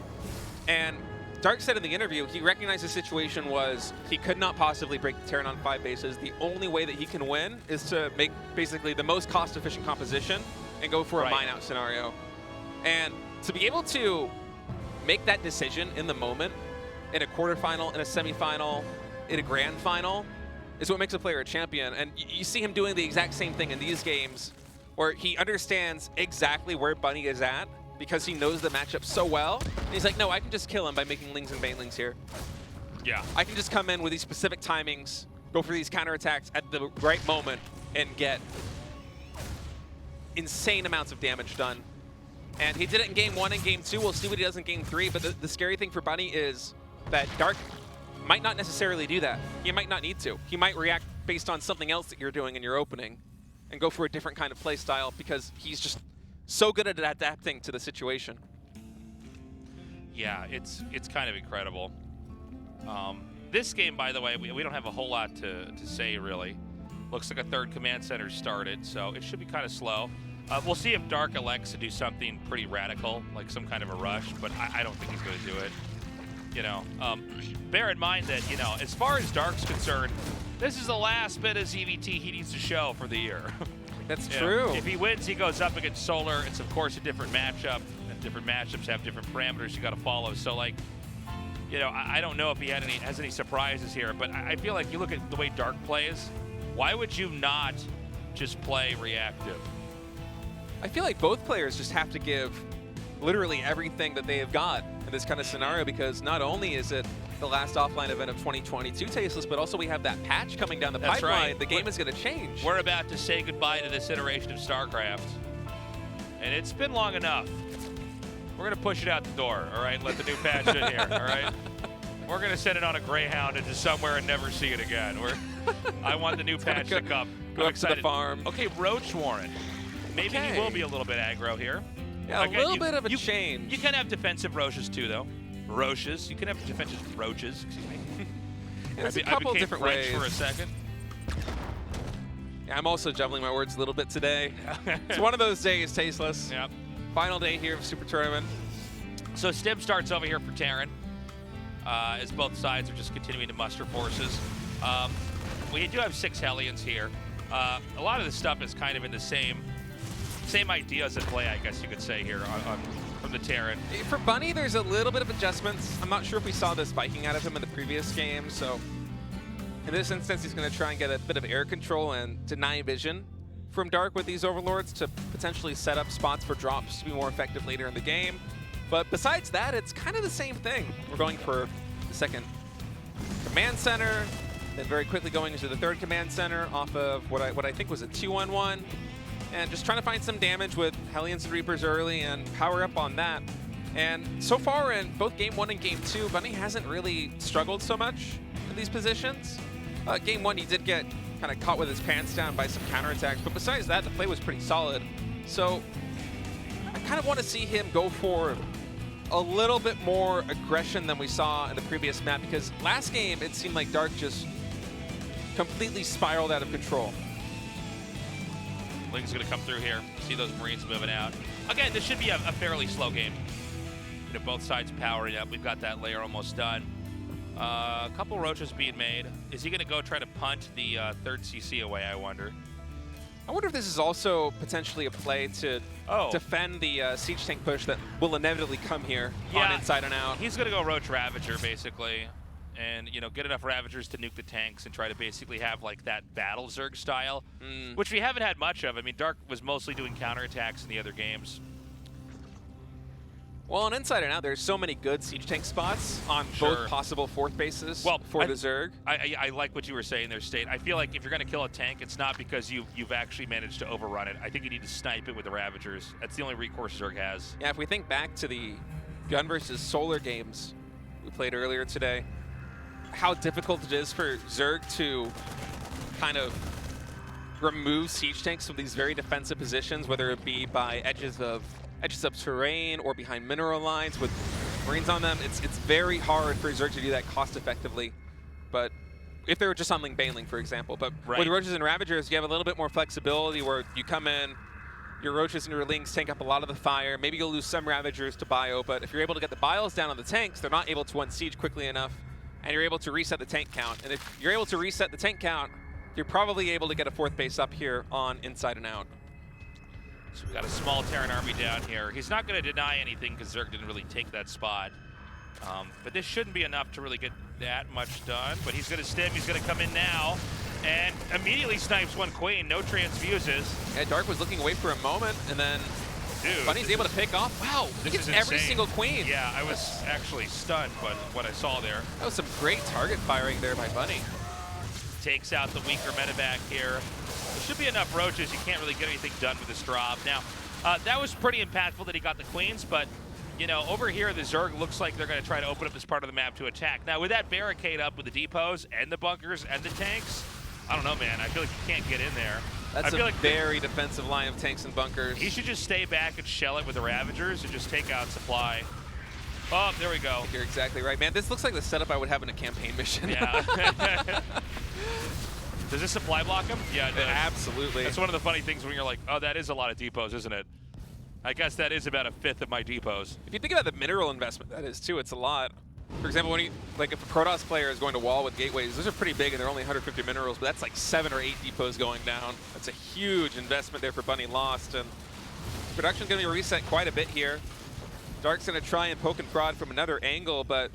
And Dark said in the interview, he recognized the situation was he could not possibly break the Terran on 5 bases. The only way that he can win is to make basically the most cost-efficient composition and go for a mine-out scenario. And to be able to make that decision in the moment, in a quarterfinal, in a semifinal, in a grand final, is what makes a player a champion. And you see him doing the exact same thing in these games, where he understands exactly where Bunny is at because he knows the matchup so well. And he's like, no, I can just kill him by making lings and banelings here. Yeah. I can just come in with these specific timings, go for these counterattacks at the right moment, and get insane amounts of damage done. And he did it in game 1 and game 2. We'll see what he does in game 3. But the scary thing for Bunny is that Dark might not necessarily do that. He might not need to. He might react based on something else that you're doing in your opening and go for a different kind of play style because he's just so good at adapting to the situation. Yeah, it's kind of incredible. This game, by the way, we don't have a whole lot to say, really. Looks like a third command center started, so it should be kind of slow. We'll see if Dark elects to do something pretty radical, like some kind of a rush, but I don't think he's going to do it. You know, bear in mind that, you know, as far as Dark's concerned, this is the last bit of ZVT he needs to show for the year. That's true. If he wins, he goes up against Solar. It's, of course, a different matchup, and different matchups have different parameters you got to follow. So, like, you know, I don't know if he has any surprises here, but I feel like you look at the way Dark plays, why would you not just play reactive? I feel like both players just have to give literally everything that they have got in this kind of scenario, because not only is it the last offline event of 2022 Tasteless, but also we have that patch coming down the pipeline. Right. The game is going to change. We're about to say goodbye to this iteration of StarCraft, and it's been long enough. We're going to push it out the door, all right? Let the new patch in here, all right? We're going to send it on a Greyhound into somewhere and never see it again. I want the new patch to come. Go up to the farm. Okay, Ro.4. Maybe he will be a little bit aggro here. Yeah, a little bit of a change. You can have defensive Roches too, though. Roches. You can have defensive Roaches. Excuse me. There's a couple different French ways. for a second. Yeah, I'm also juggling my words a little bit today. It's one of those days, Tasteless. Yep. Final day here of SuperTournament. So Stim starts over here for Terran, as both sides are just continuing to muster forces. We do have 6 Hellions here. A lot of this stuff is kind of in the same ideas at play, I guess you could say, here from the Terran. For Bunny, there's a little bit of adjustments. I'm not sure if we saw the spiking out of him in the previous game, so in this instance, he's going to try and get a bit of air control and deny vision from Dark with these Overlords to potentially set up spots for drops to be more effective later in the game. But besides that, it's kind of the same thing. We're going for the second command center, then very quickly going into the third command center off of what I think was a 2-on-1, and just trying to find some damage with Hellions and Reapers early and power up on that. And so far in both Game 1 and Game 2, Bunny hasn't really struggled so much in these positions. Game 1, he did get kind of caught with his pants down by some counterattacks, but besides that, the play was pretty solid. So I kind of want to see him go for a little bit more aggression than we saw in the previous map, because last game, it seemed like Dark just completely spiraled out of control. Ling's going to come through here. See those Marines moving out. Again, this should be a fairly slow game. You know, both sides powering up. We've got that layer almost done. A couple Roaches being made. Is he going to go try to punt the third CC away, I wonder? I wonder if this is also potentially a play to defend the siege tank push that will inevitably come here on inside and out. He's going to go Roach Ravager, basically, and, you know, get enough Ravagers to nuke the tanks and try to basically have, like, that battle Zerg style, which we haven't had much of. I mean, Dark was mostly doing counterattacks in the other games. Well, on inside and out, there's so many good siege tank spots on both possible fourth bases for the Zerg. I like what you were saying there, State. I feel like if you're going to kill a tank, it's not because you've actually managed to overrun it. I think you need to snipe it with the Ravagers. That's the only recourse Zerg has. Yeah, if we think back to the ByuN versus Solar games we played earlier today, how difficult it is for Zerg to kind of remove siege tanks from these very defensive positions, whether it be by edges of terrain or behind mineral lines with Marines on them. It's very hard for Zerg to do that cost effectively. But if they were just on Ling Baneling, for example. But with Roaches and Ravagers, you have a little bit more flexibility where you come in, your Roaches and your Lings tank up a lot of the fire. Maybe you'll lose some Ravagers to bio, but if you're able to get the bios down on the tanks, they're not able to unsiege quickly enough, and you're able to reset the tank count. And if you're able to reset the tank count, you're probably able to get a fourth base up here on inside and out. So we've got a small Terran army down here. He's not going to deny anything because Zerg didn't really take that spot. But this shouldn't be enough to really get that much done. But he's going to stim. He's going to come in now and immediately snipes one queen. No transfuses. Yeah, Dark was looking away for a moment, and then Bunny's able to pick off. Wow, he gets every single queen. Yeah, I was actually stunned by what I saw there. That was some great target firing there by Bunny. Takes out the weaker medevac here. There should be enough Roaches. You can't really get anything done with this drop. Now, that was pretty impactful that he got the queens, but you know, over here, the Zerg looks like they're going to try to open up this part of the map to attack. Now, with that barricade up with the depots and the bunkers and the tanks, I don't know, man. I feel like you can't get in there. That's a very defensive line of tanks and bunkers. He should just stay back and shell it with the Ravagers and just take out supply. Oh, there we go. You're exactly right, man. This looks like the setup I would have in a campaign mission. Yeah. Does this supply block him? Yeah, it does. Absolutely. That's one of the funny things when you're like, oh, that is a lot of depots, isn't it? I guess that is about a fifth of my depots. If you think about the mineral investment, that is too, it's a lot. For example, when you, like if a Protoss player is going to wall with gateways, those are pretty big and they're only 150 minerals, but that's like 7 or 8 depots going down. That's a huge investment there for Bunny Lost, and production's gonna be reset quite a bit here. Dark's gonna try and poke and prod from another angle, but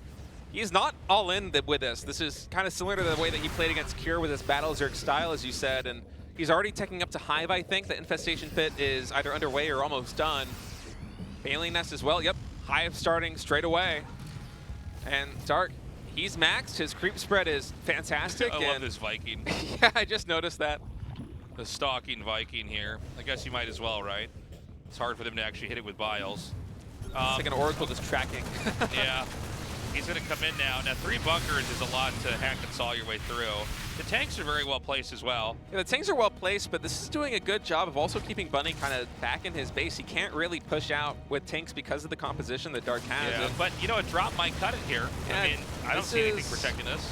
he's not all in with this. This is kind of similar to the way that he played against Cure with his Battle Zerg style, as you said, and he's already teching up to Hive, I think. The Infestation Pit is either underway or almost done. Alien Nest as well, yep. Hive starting straight away. And Dark, he's maxed. His creep spread is fantastic. I love this Viking. Yeah, I just noticed that. The stalking Viking here. I guess you might as well, right? It's hard for them to actually hit it with Biles. It's like an Oracle just tracking. Yeah. He's going to come in now. Now, 3 bunkers is a lot to hack and saw your way through. The tanks are very well placed as well. Yeah, the tanks are well placed, but this is doing a good job of also keeping Bunny kind of back in his base. He can't really push out with tanks because of the composition that Dark has. Yeah, but, you know, a drop might cut it here. Yeah, I mean, I don't see anything protecting this.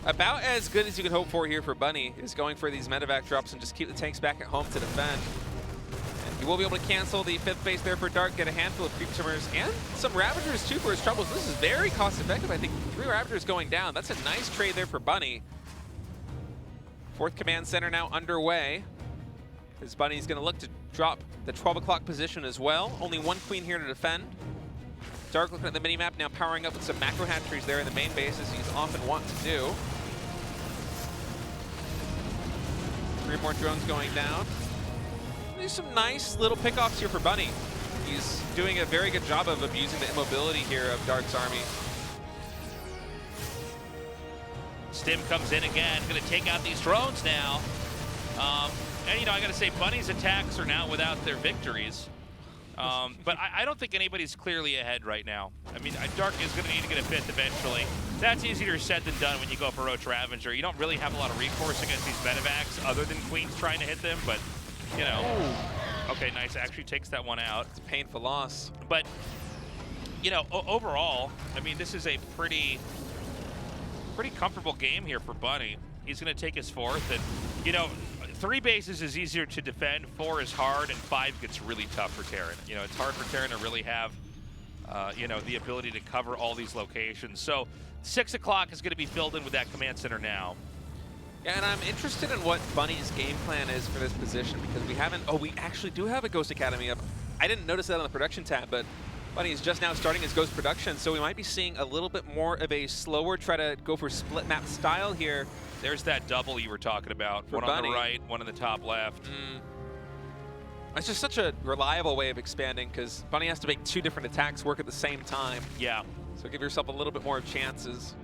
About as good as you could hope for here for Bunny is going for these medevac drops and just keep the tanks back at home to defend. You will be able to cancel the 5th base there for Dark, get a handful of creep tumors and some Ravagers too for his troubles. This is very cost effective. I think 3 Ravagers going down. That's a nice trade there for Bunny. 4th command center now underway. As Bunny's gonna look to drop the 12 o'clock position as well. Only 1 queen here to defend. Dark looking at the mini-map now, powering up with some macro hatcheries there in the main base as he's often want to do. 3 more drones going down. There's some nice little pickoffs here for Bunny. He's doing a very good job of abusing the immobility here of Dark's army. Stim comes in again, going to take out these drones now. And, you know, I got to say, Bunny's attacks are now without their victories. But I don't think anybody's clearly ahead right now. I mean, Dark is going to need to get a 5th eventually. That's easier said than done when you go for Roach Ravager. You don't really have a lot of recourse against these medevacs other than Queens trying to hit them, but, you know. Ooh. Okay, nice. Actually takes that one out. It's a painful loss. But, you know, overall, I mean, this is a pretty comfortable game here for Bunny. He's going to take his 4th, and, you know, 3 bases is easier to defend, 4 is hard, and 5 gets really tough for Terran. You know, it's hard for Terran to really have, you know, the ability to cover all these locations. So 6 o'clock is going to be filled in with that command center now. Yeah, and I'm interested in what Bunny's game plan is for this position, because we haven't, oh, we actually do have a Ghost Academy up. I didn't notice that on the production tab, but Bunny is just now starting his Ghost production, so we might be seeing a little bit more of a slower try to go for split map style here. There's that double you were talking about. One on the right, one on the top left. It's just such a reliable way of expanding because Bunny has to make 2 different attacks work at the same time. Yeah. So give yourself a little bit more chances.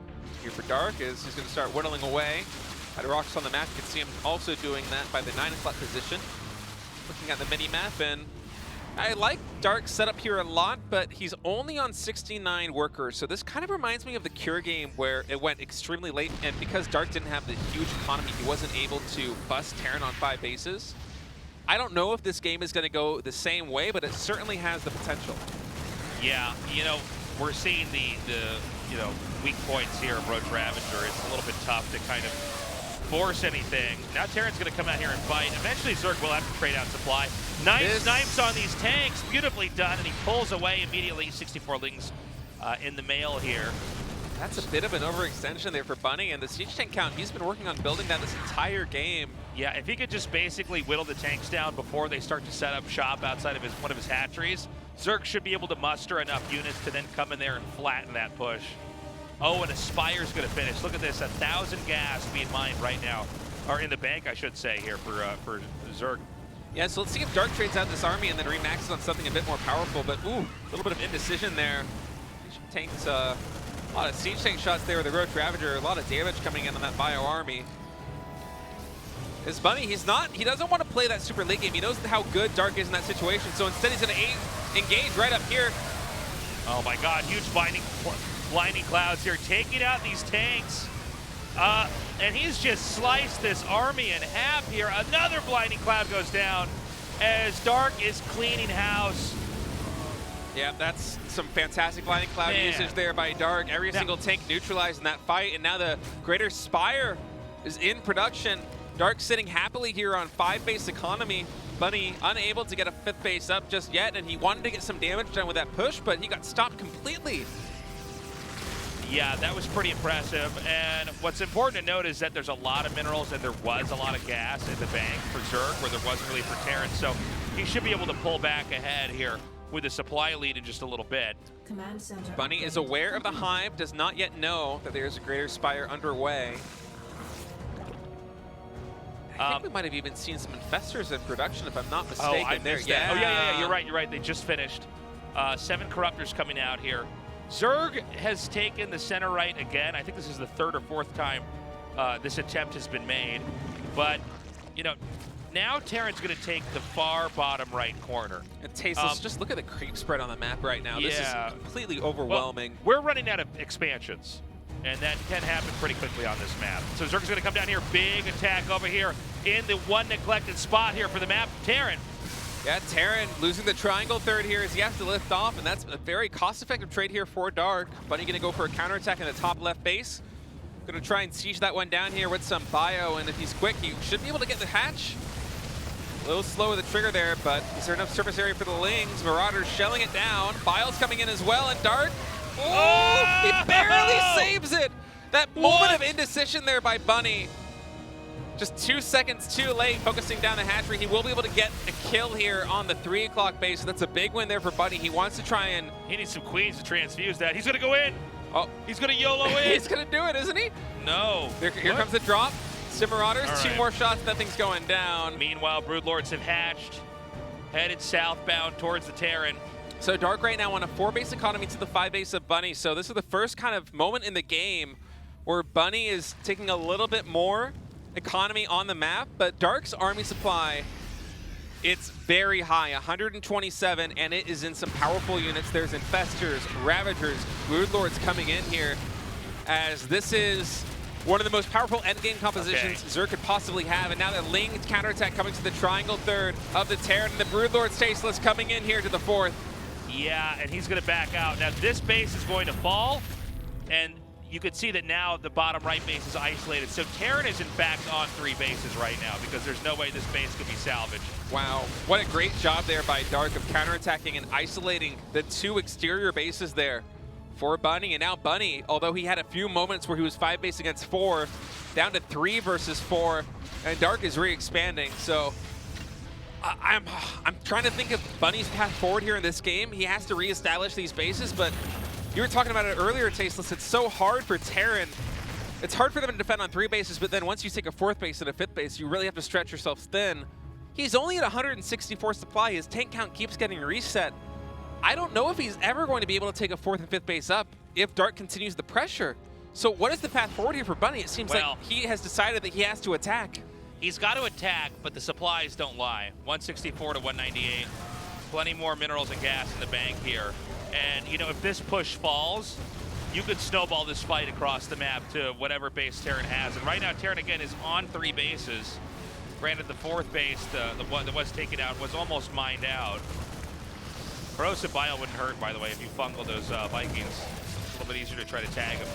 Here for Dark is he's going to start whittling away. At rocks on the map, you can see him also doing that by the 9 o'clock position. Looking at the mini-map, and I like Dark's setup here a lot, but he's only on 69 workers, so this kind of reminds me of the Cure game where it went extremely late, and because Dark didn't have the huge economy, he wasn't able to bust Terran on 5 bases. I don't know if this game is going to go the same way, but it certainly has the potential. Yeah, you know, we're seeing the you know, weak points here of Roach Ravager. It's a little bit tough to kind of force anything. Now Terran's going to come out here and fight. Eventually Zerg will have to trade out supply. Nice snipes on these tanks, beautifully done, and he pulls away immediately. 64 lings in the mail here. That's a bit of an overextension there for Bunny, and the siege tank count, he's been working on building that this entire game. Yeah, if he could just basically whittle the tanks down before they start to set up shop outside of one of his hatcheries, Zerg should be able to muster enough units to then come in there and flatten that push. Oh, and Aspire's going to finish. Look at this, 1,000 gas being mined right now, or in the bank, I should say, here for Zerg. Yeah, so let's see if Dark trades out this army and then remaxes on something a bit more powerful, but ooh, a little bit of indecision there. Tanks, a lot of siege tank shots there with the Roach Ravager, a lot of damage coming in on that Bio army. This Bunny, he doesn't want to play that super late game. He knows how good Dark is in that situation, so instead he's going to engage right up here. Oh my God, huge blinding clouds here, taking out these tanks. And he's just sliced this army in half here. Another blinding cloud goes down as Dark is cleaning house. Yeah, that's some fantastic blinding cloud usage there by Dark. Every single tank neutralized in that fight, and now the Greater Spire is in production. Dark sitting happily here on 5 base economy. Bunny unable to get a 5th base up just yet, and he wanted to get some damage done with that push, but he got stopped completely. Yeah, that was pretty impressive. And what's important to note is that there's a lot of minerals and there was a lot of gas in the bank for Zerg, where there wasn't really for Terran. So he should be able to pull back ahead here with a supply lead in just a little bit. Command center. Bunny is aware of the hive, does not yet know that there's a Greater Spire underway. I think we might have even seen some infestors in production, if I'm not mistaken. Oh, I missed that. Oh, yeah, you're right. They just finished. 7 Corruptors coming out here. Zerg has taken the center right again. I think this is the 3rd or 4th time this attempt has been made. But, you know, now Terran's going to take the far bottom right corner. And Tasteless, just look at the creep spread on the map right now. This is completely overwhelming. Well, we're running out of expansions, and that can happen pretty quickly on this map. So Zerg's going to come down here. Big attack over here in the one neglected spot here for the map. Terran. Yeah, Terran losing the triangle third here as he has to lift off, and that's a very cost-effective trade here for Dark. Bunny going to go for a counterattack in the top left base. Going to try and siege that one down here with some bio, and if he's quick, he should be able to get the hatch. A little slow with the trigger there, but is there enough surface area for the Lings? Marauders shelling it down. Bio's coming in as well, and Dark, he barely saves it! That moment of indecision there by Bunny. Just 2 seconds too late, focusing down the hatchery. He will be able to get a kill here on the 3 o'clock base, so that's a big win there for Bunny. He wants to try and... He needs some queens to transfuse that. He's going to go in. Oh, he's going to YOLO in. He's going to do it, isn't he? No. Here comes the drop. Sim Marauders, All 2 right. more shots, nothing's going down. Meanwhile, Broodlords have hatched, headed southbound towards the Terran. So Dark right now on a 4 base economy to the 5 base of Bunny. So this is the first kind of moment in the game where Bunny is taking a little bit more economy on the map, but Dark's army supply, it's very high, 127, and it is in some powerful units. There's Infestors, Ravagers, Broodlords coming in here, as this is one of the most powerful endgame compositions Zerg could possibly have. And now the Ling counterattack coming to the triangle third of the Terran, and the Broodlords Tasteless coming in here to the 4th. Yeah, and he's going to back out. Now this base is going to fall, and you can see that now the bottom right base is isolated. So Terran is in fact on 3 bases right now because there's no way this base could be salvaged. Wow, what a great job there by Dark of counterattacking and isolating the 2 exterior bases there for Bunny. And now Bunny, although he had a few moments where he was 5 base against 4, down to 3 versus 4, and Dark is re-expanding. So I'm trying to think of Bunny's path forward here in this game. He has to reestablish these bases, but you were talking about it earlier, Tasteless. It's so hard for Terran. It's hard for them to defend on 3 bases, but then once you take a 4th base and a 5th base, you really have to stretch yourself thin. He's only at 164 supply. His tank count keeps getting reset. I don't know if he's ever going to be able to take a 4th and 5th base up if Dark continues the pressure. So what is the path forward here for Bunny? It seems like he has decided that he has to attack. He's got to attack, but the supplies don't lie. 164 to 198. Plenty more minerals and gas in the bank here. And, you know, if this push falls, you could snowball this fight across the map to whatever base Terran has. And right now, Terran, again, is on 3 bases. Granted, the 4th base, the one that was taken out, was almost mined out. Corrosive Bile wouldn't hurt, by the way, if you fungal those Vikings. It's a little bit easier to try to tag them.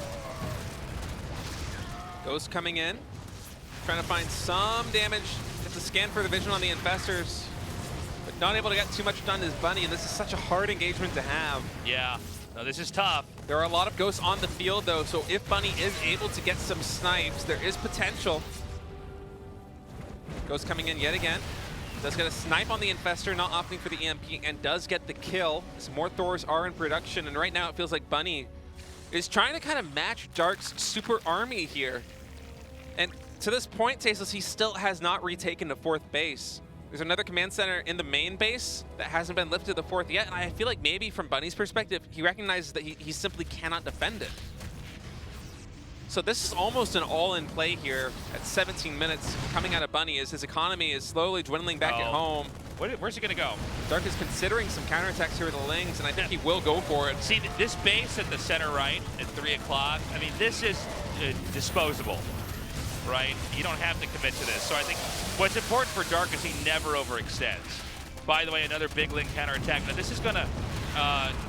Ghost coming in, trying to find some damage. Gets a scan for the vision on the Infestors, but not able to get too much done as Bunny, and this is such a hard engagement to have. Yeah, no, this is tough. There are a lot of Ghosts on the field, though, so if Bunny is able to get some snipes, there is potential. Ghost coming in yet again. Does get a snipe on the Infestor, not opting for the EMP, and does get the kill. Some more Thors are in production, and right now it feels like Bunny is trying to kind of match Dark's super army here. And to this point, Tasteless, he still has not retaken the 4th base. There's another command center in the main base that hasn't been lifted to the 4th yet, and I feel like maybe from Bunny's perspective, he recognizes that he simply cannot defend it. So this is almost an all-in play here at 17 minutes coming out of Bunny as his economy is slowly dwindling back at home. Where's he going to go? Dark is considering some counterattacks here with the Lings, and I think he will go for it. See, this base at the center right at 3 o'clock, I mean, this is disposable, right? You don't have to commit to this. So I think what's important for Dark is he never overextends. By the way, another big Ling counterattack. Now, this is going to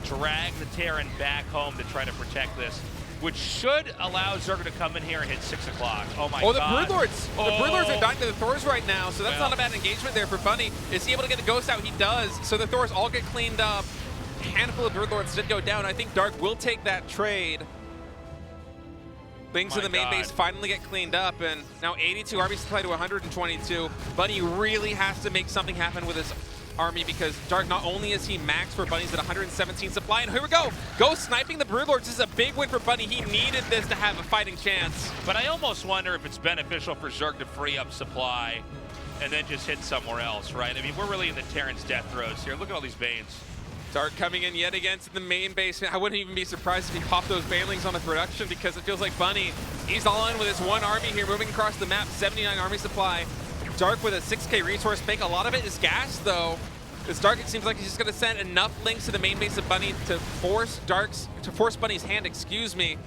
drag the Terran back home to try to protect this, which should allow Zerg to come in here and hit 6 o'clock. Oh, my God. The Broodlords. Oh. The Broodlords are dying to the Thors right now, so that's not a bad engagement there for Bunny. Is he able to get the Ghost out? He does. So the Thors all get cleaned up. A handful of Broodlords did go down. I think Dark will take that trade. Things in the main base finally get cleaned up, and now 82 army supply to 122. Bunny really has to make something happen with his army because Dark, not only is he maxed for Bunny's at 117 supply, and here we go. Ghost sniping the Broodlords. This is a big win for Bunny. He needed this to have a fighting chance. But I almost wonder if it's beneficial for Zerg to free up supply and then just hit somewhere else, right? I mean, we're really in the Terran's death throes here. Look at all these Banes. Dark coming in yet again to the main base. I wouldn't even be surprised if he popped those Banelings on the production because it feels like Bunny, he's all in with his one army here moving across the map, 79 army supply. Dark with a 6K resource bank. A lot of it is gas though. Because Dark, it seems like he's just gonna send enough links to the main base of Bunny to force Bunny's hand, excuse me.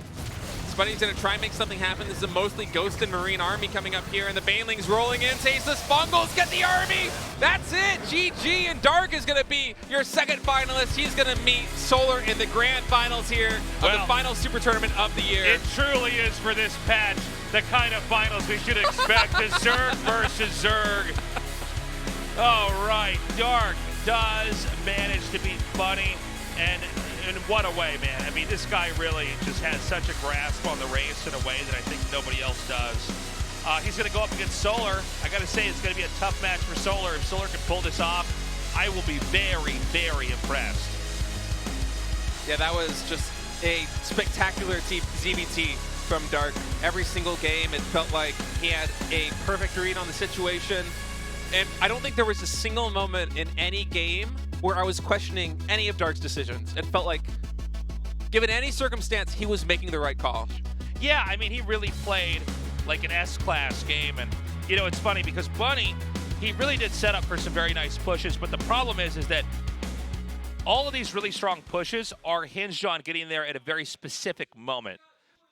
Bunny's gonna try and make something happen. This is a mostly Ghost and Marine army coming up here, and the Banelings rolling in. Tasteless Fungals get the army! That's it! GG, and Dark is gonna be your second finalist. He's gonna meet Solar in the grand finals here of the final Super Tournament of the year. It truly is for this patch the kind of finals we should expect. The Zerg versus Zerg. All right, Dark does manage to beat Bunny, and what a way, man. I mean, this guy really just has such a grasp on the race in a way that I think nobody else does. He's going to go up against Solar. I got to say, it's going to be a tough match for Solar. If Solar can pull this off, I will be very, very impressed. Yeah, that was just a spectacular ZVT from Dark. Every single game, it felt like he had a perfect read on the situation. And I don't think there was a single moment in any game where I was questioning any of Dark's decisions. It felt like, given any circumstance, he was making the right call. Yeah, I mean, he really played like an S-class game. And, you know, it's funny because Bunny, he really did set up for some very nice pushes. But the problem is that all of these really strong pushes are hinged on getting there at a very specific moment.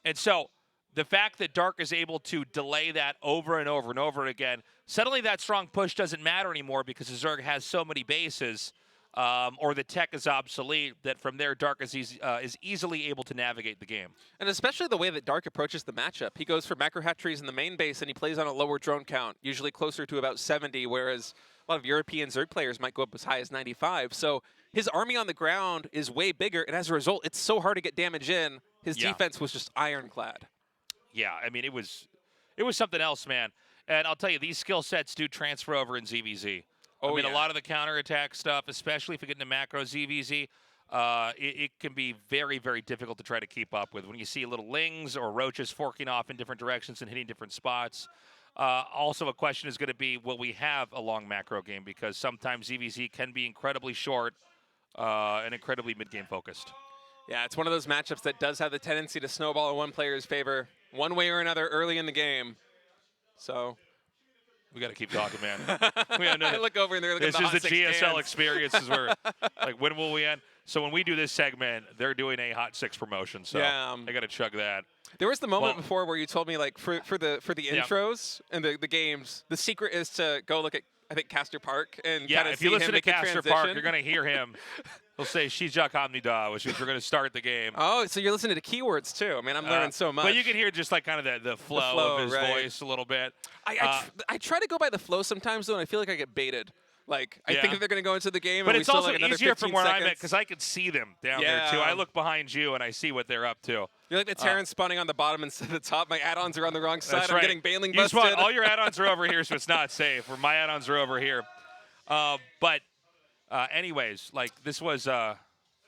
And so the fact that Dark is able to delay that over and over and over again, suddenly that strong push doesn't matter anymore because the Zerg has so many bases, or the tech is obsolete, that from there Dark is easily able to navigate the game. And especially the way that Dark approaches the matchup. He goes for macro hatcheries in the main base and he plays on a lower drone count, usually closer to about 70, whereas a lot of European Zerg players might go up as high as 95. So his army on the ground is way bigger, and as a result, it's so hard to get damage in. His defense was just ironclad. Yeah, I mean, it was something else, man. And I'll tell you, these skill sets do transfer over in ZVZ. I mean, a lot of the counterattack stuff, especially if you get into macro ZVZ, it can be very, very difficult to try to keep up with. When you see little Lings or Roaches forking off in different directions and hitting different spots. Also, a question is going to be, will we have a long macro game? Because sometimes ZVZ can be incredibly short and incredibly mid-game focused. Yeah, it's one of those matchups that does have the tendency to snowball in one player's favor one way or another early in the game. So we got to keep talking, man. I look over and they're looking at the This is the GSL experience. Is where, like, when will we end? So when we do this segment, they're doing a Hot 6 promotion. So I got to chug that. There was the moment before where you told me, like, for the intros and the games, the secret is to go look at, I think, Castor Park and kind of if you listen to Castor Park, transition. you're going to hear him. He'll say Shijak Hamnida, which means we're going to start the game. Oh, so you're listening to keywords too. I mean, I'm learning so much. But you can hear just like kind of the flow of his voice a little bit. I try to go by the flow sometimes though, and I feel like I get baited. Like, I think that they're going to go into the game, but and it's we still also like another easier 15 from where seconds. I'm at because I can see them down there too. I look behind you and I see what they're up to. You're like the Terran spawning on the bottom instead of the top. My add-ons are on the wrong side. That's I'm right. getting Baneling You busted. all your add-ons are over here, so it's not safe. Or my add-ons are over here. Anyways, like this was, I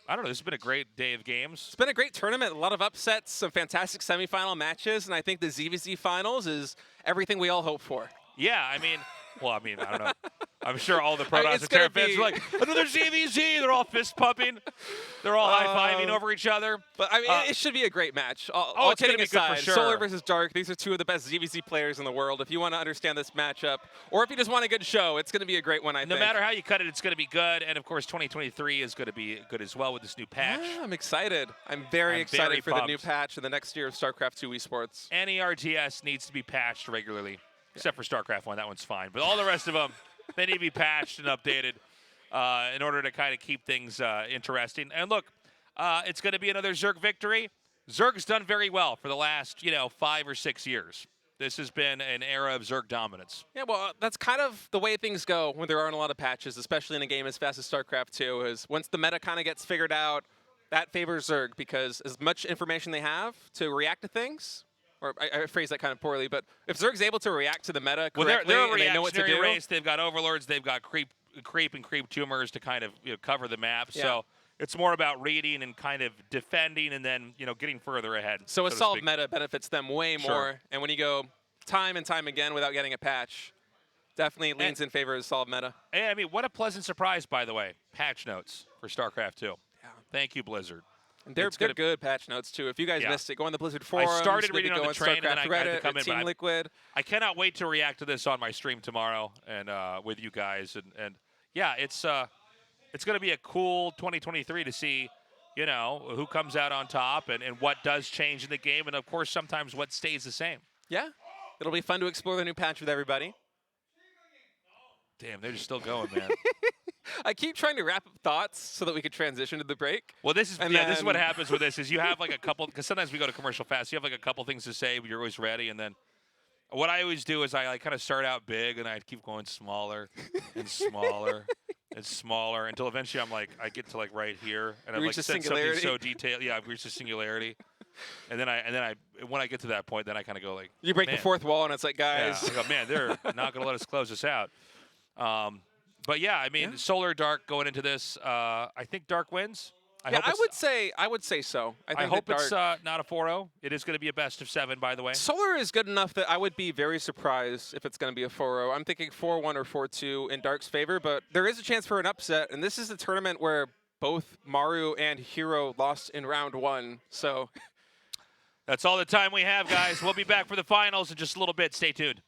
don't know, this has been a great day of games. It's been a great tournament, a lot of upsets, some fantastic semifinal matches, and I think the ZVZ finals is everything we all hope for. Yeah, I mean, I don't know. I'm sure all the Protoss it's and Terra gonna fans be- are like, another ZVZ. They're all fist pumping. They're all high-fiving over each other. But I mean, it should be a great match. All it's gonna kidding be good for aside, sure. Solar versus Dark, these are two of the best ZVZ players in the world. If you want to understand this matchup, or if you just want a good show, it's going to be a great one, I think. No matter how you cut it, it's going to be good. And, of course, 2023 is going to be good as well with this new patch. Yeah, I'm excited. I'm very excited for the new patch and the next year of StarCraft 2 esports. Any RTS needs to be patched regularly, except for StarCraft 1. That one's fine. But all the rest of them, they need to be patched and updated in order to kind of keep things interesting. And look, it's going to be another Zerg victory. Zerg's done very well for the last, 5 or 6 years. This has been an era of Zerg dominance. Yeah, well, that's kind of the way things go when there aren't a lot of patches, especially in a game as fast as StarCraft 2, is once the meta kind of gets figured out, that favors Zerg, because as much information they have to react to things, or I phrase that kind of poorly, but if Zerg's able to react to the meta correctly they're a and they know what to reactionary do, race. They've got overlords. They've got creep and creep tumors to kind of cover the map. Yeah. So it's more about reading and kind of defending and then getting further ahead. so a to solid speak. meta benefits them way Sure. more. And when you go time and time again without getting a patch, definitely leans in favor of solid meta. Hey, I mean, what a pleasant surprise, by the way. Patch notes for StarCraft 2. Yeah. Thank you, Blizzard. And they're good patch notes too. If you guys Yeah. missed it, go on the Blizzard forums. started maybe reading on go the train, and then StarCraft I had to Reddit come or in, Team but Liquid. I cannot wait to react to this on my stream tomorrow and with you guys. And yeah, it's going to be a cool 2023 to see, who comes out on top and what does change in the game. And, of course, sometimes what stays the same. Yeah, it'll be fun to explore the new patch with everybody. Damn, they're just still going, man. I keep trying to wrap up thoughts so that we could transition to the break. Well, this is And this is what then- happens with this is you have like a couple, because sometimes we go to commercial fast. You have like a couple things to say, but you're always ready. And then what I always do is I kind of start out big and I keep going smaller and smaller and smaller until eventually I get to like right here and I've You like reach a said something so singularity. detailed. Yeah, I've reached a singularity. And then when I get to that point, then I kind of go like, You break man. the fourth wall, and it's like, Yeah, guys. I go, man, they're not going to let us close this out. But yeah, I mean, Solar Dark going into this, I think Dark wins. I would say so. I think hope that it's Dark, not a 4-0. It is going to be a best of 7, by the way. Solar is good enough that I would be very surprised if it's going to be a 4-0. I'm thinking 4-1 or 4-2 in Dark's favor, but there is a chance for an upset, and this is a tournament where both Maru and Hero lost in round 1, so That's all the time we have, guys. We'll be back for the finals in just a little bit. Stay tuned.